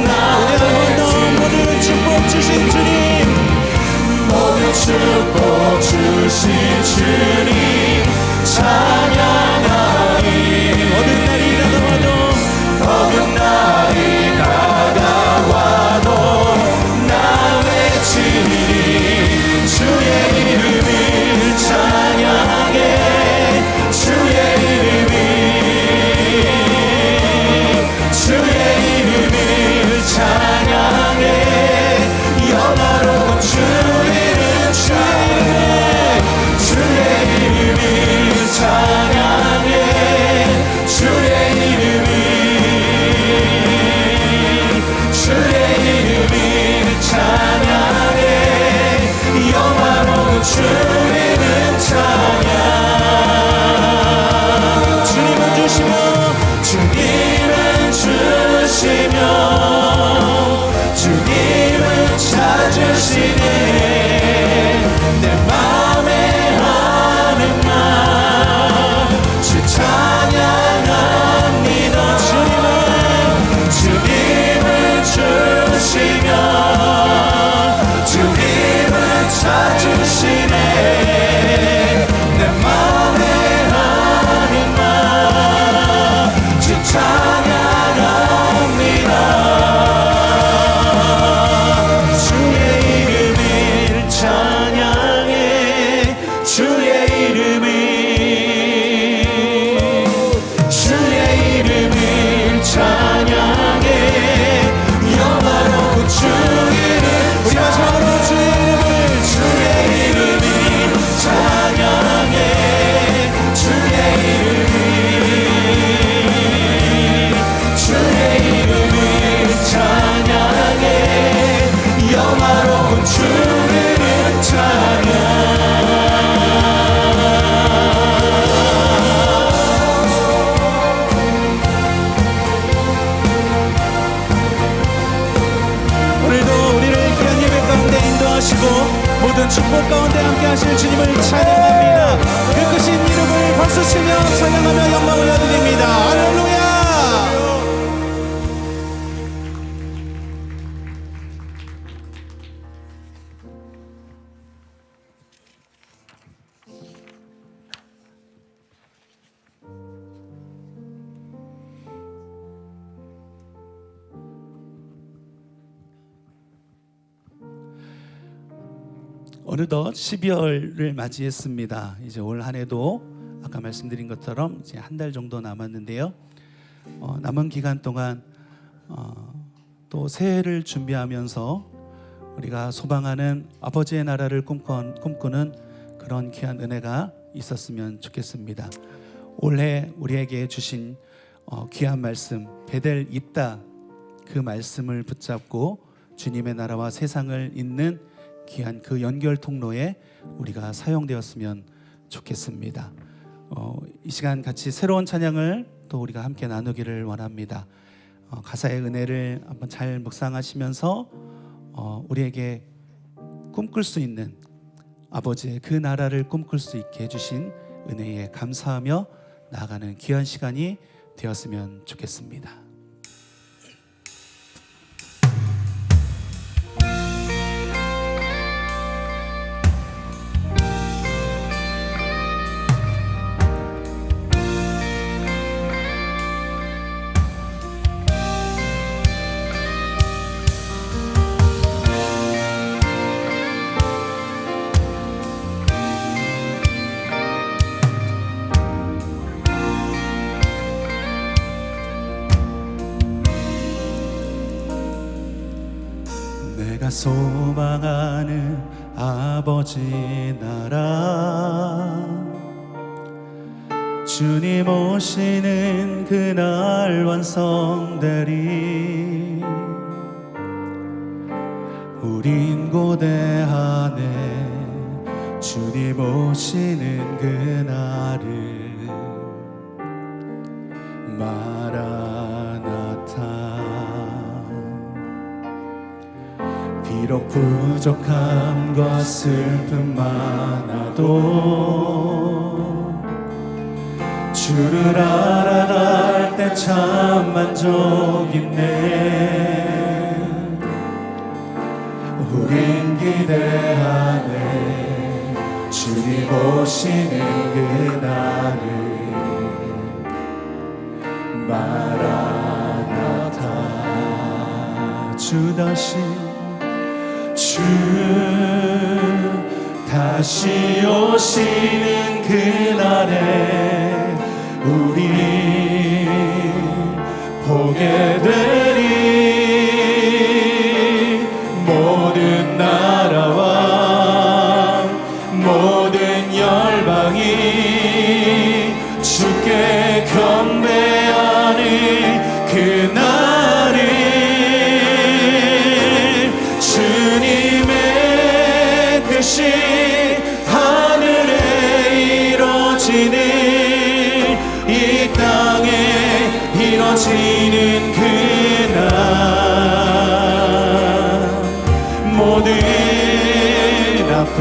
C: 나를 모든 축복 주신 주님 모든 축복 주신 주님 찬양하리. 모든 날이 다가와도 모든 날이 다가와도 나 외치리. 주의 이름을 찬양해 주의 이름을 주의 이름을 찬양해. 영화로운 주 이름 찬양해 주의 이름을 찬양해. 찬양하며 영광을 올려드립니다. 할렐루야. 어느덧 12월을 맞이했습니다. 이제 올 한 해도 아까 말씀드린 것처럼 이제 한 달 정도 남았는데요. 남은 기간 동안 또 새해를 준비하면서 우리가 소망하는 아버지의 나라를 꿈꾸는 그런 귀한 은혜가 있었으면 좋겠습니다. 올해 우리에게 주신 귀한 말씀 베델 있다, 그 말씀을 붙잡고 주님의 나라와 세상을 잇는 귀한 그 연결 통로에 우리가 사용되었으면 좋겠습니다. 이 시간 같이 새로운 찬양을 또 우리가 함께 나누기를 원합니다. 가사의 은혜를 한번 잘 묵상하시면서 우리에게 꿈꿀 수 있는 아버지의 그 나라를 꿈꿀 수 있게 해주신 은혜에 감사하며 나아가는 귀한 시간이 되었으면 좋겠습니다. 내가 소망하는 아버지 나라, 주님 오시는 그날 완성되리. 우린 고대하네 주님 오시는 그날을. 마라나타. 비록 부족함과 슬픔 많아도 주를 알아갈 때 참 만족 있네. 우린 기대하네 주님 오시는 그날을. 마라나타. 주 다시 오시는 그날에 우리 보게 되리. 모든 나라와 모든 열방이 주께 경배하는 그날을. 주님의 뜻이 하늘에 이루어지는, 이 땅에 이루어지는 그날. 모든 아픔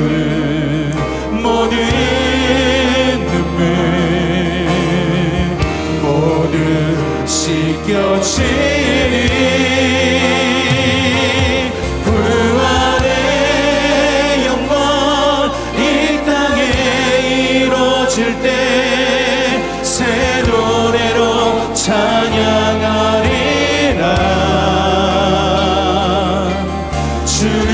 C: 모든 눈물 모두 씻겨지는 부활의 영광 이 땅에 이루어질 때 새 노래로 찬양하리라. 주를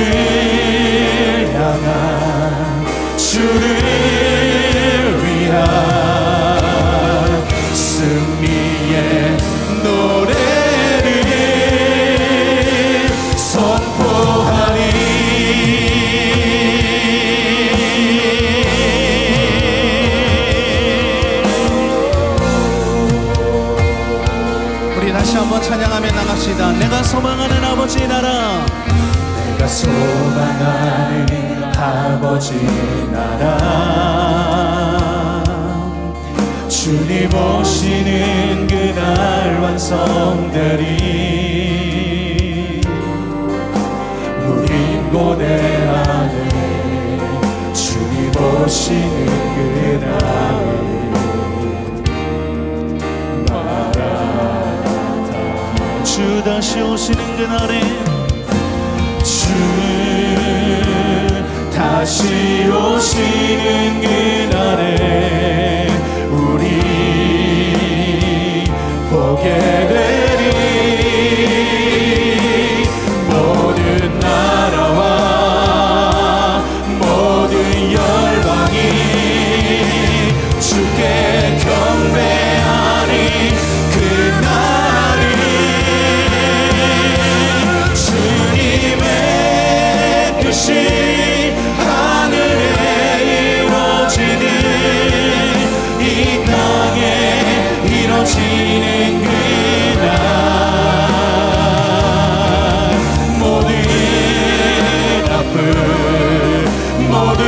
C: 향한 주를 위한 승리의 노래를 선포하리. 우리 다시 한번 찬양하며 나갑시다. 내가 소망하는 아버지 나라, 내가 소망하는 아버지 나라. 주님 오시는 그날 완성되리. 우린 고대하네 주님 오시는 그날. 오시는 그날에 주 다시 오시는 그날에 우리 보게 되리. 모든 나라와 모든 열방이 주께 경배하니 그날이 주님의 뜻이 하늘에 이루어지는 이 땅에 이루어지는 그날 모든 아픔 모든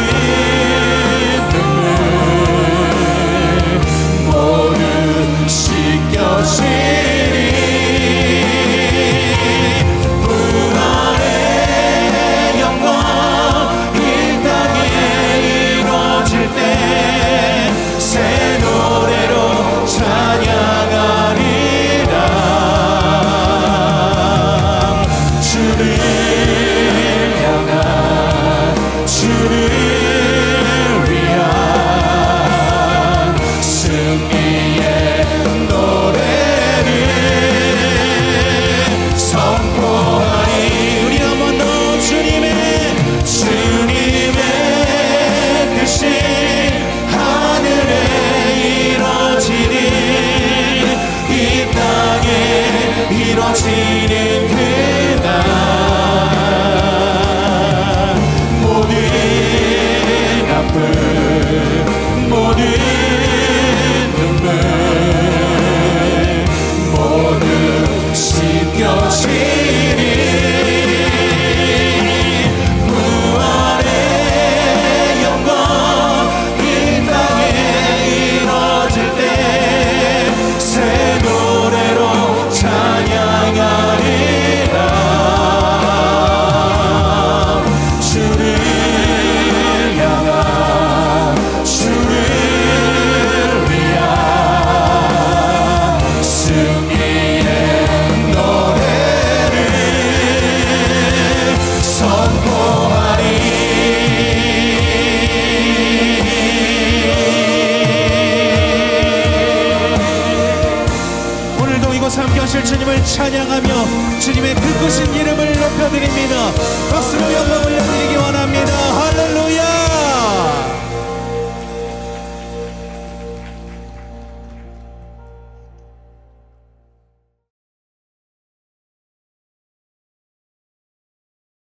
C: 눈물 모두 씻겨지리. 부활의 영광 이 땅에 이루어질 때 새 노래로 찬양하리라. 주를 향한 주를 위한 승리의 노래를 선포하리. 우리 한 번 더 주님의 뜻이 하늘에 이루어지는 이 땅에 이루어지는 그날 모든 아픔 모든 눈물 모두 씻겨지리. 부활의 영광 이 땅에 이루어질 때 새 노래로 찬양하리라. 주를 향한 주를 위한 승리의 노래를 선포하리. 오늘도 이곳 함께 하실 주님을 찬양하며 주님의 그 크신 이름을 높여드립니다. 박수로 영광 올려드리기 원합니다. 할렐루야.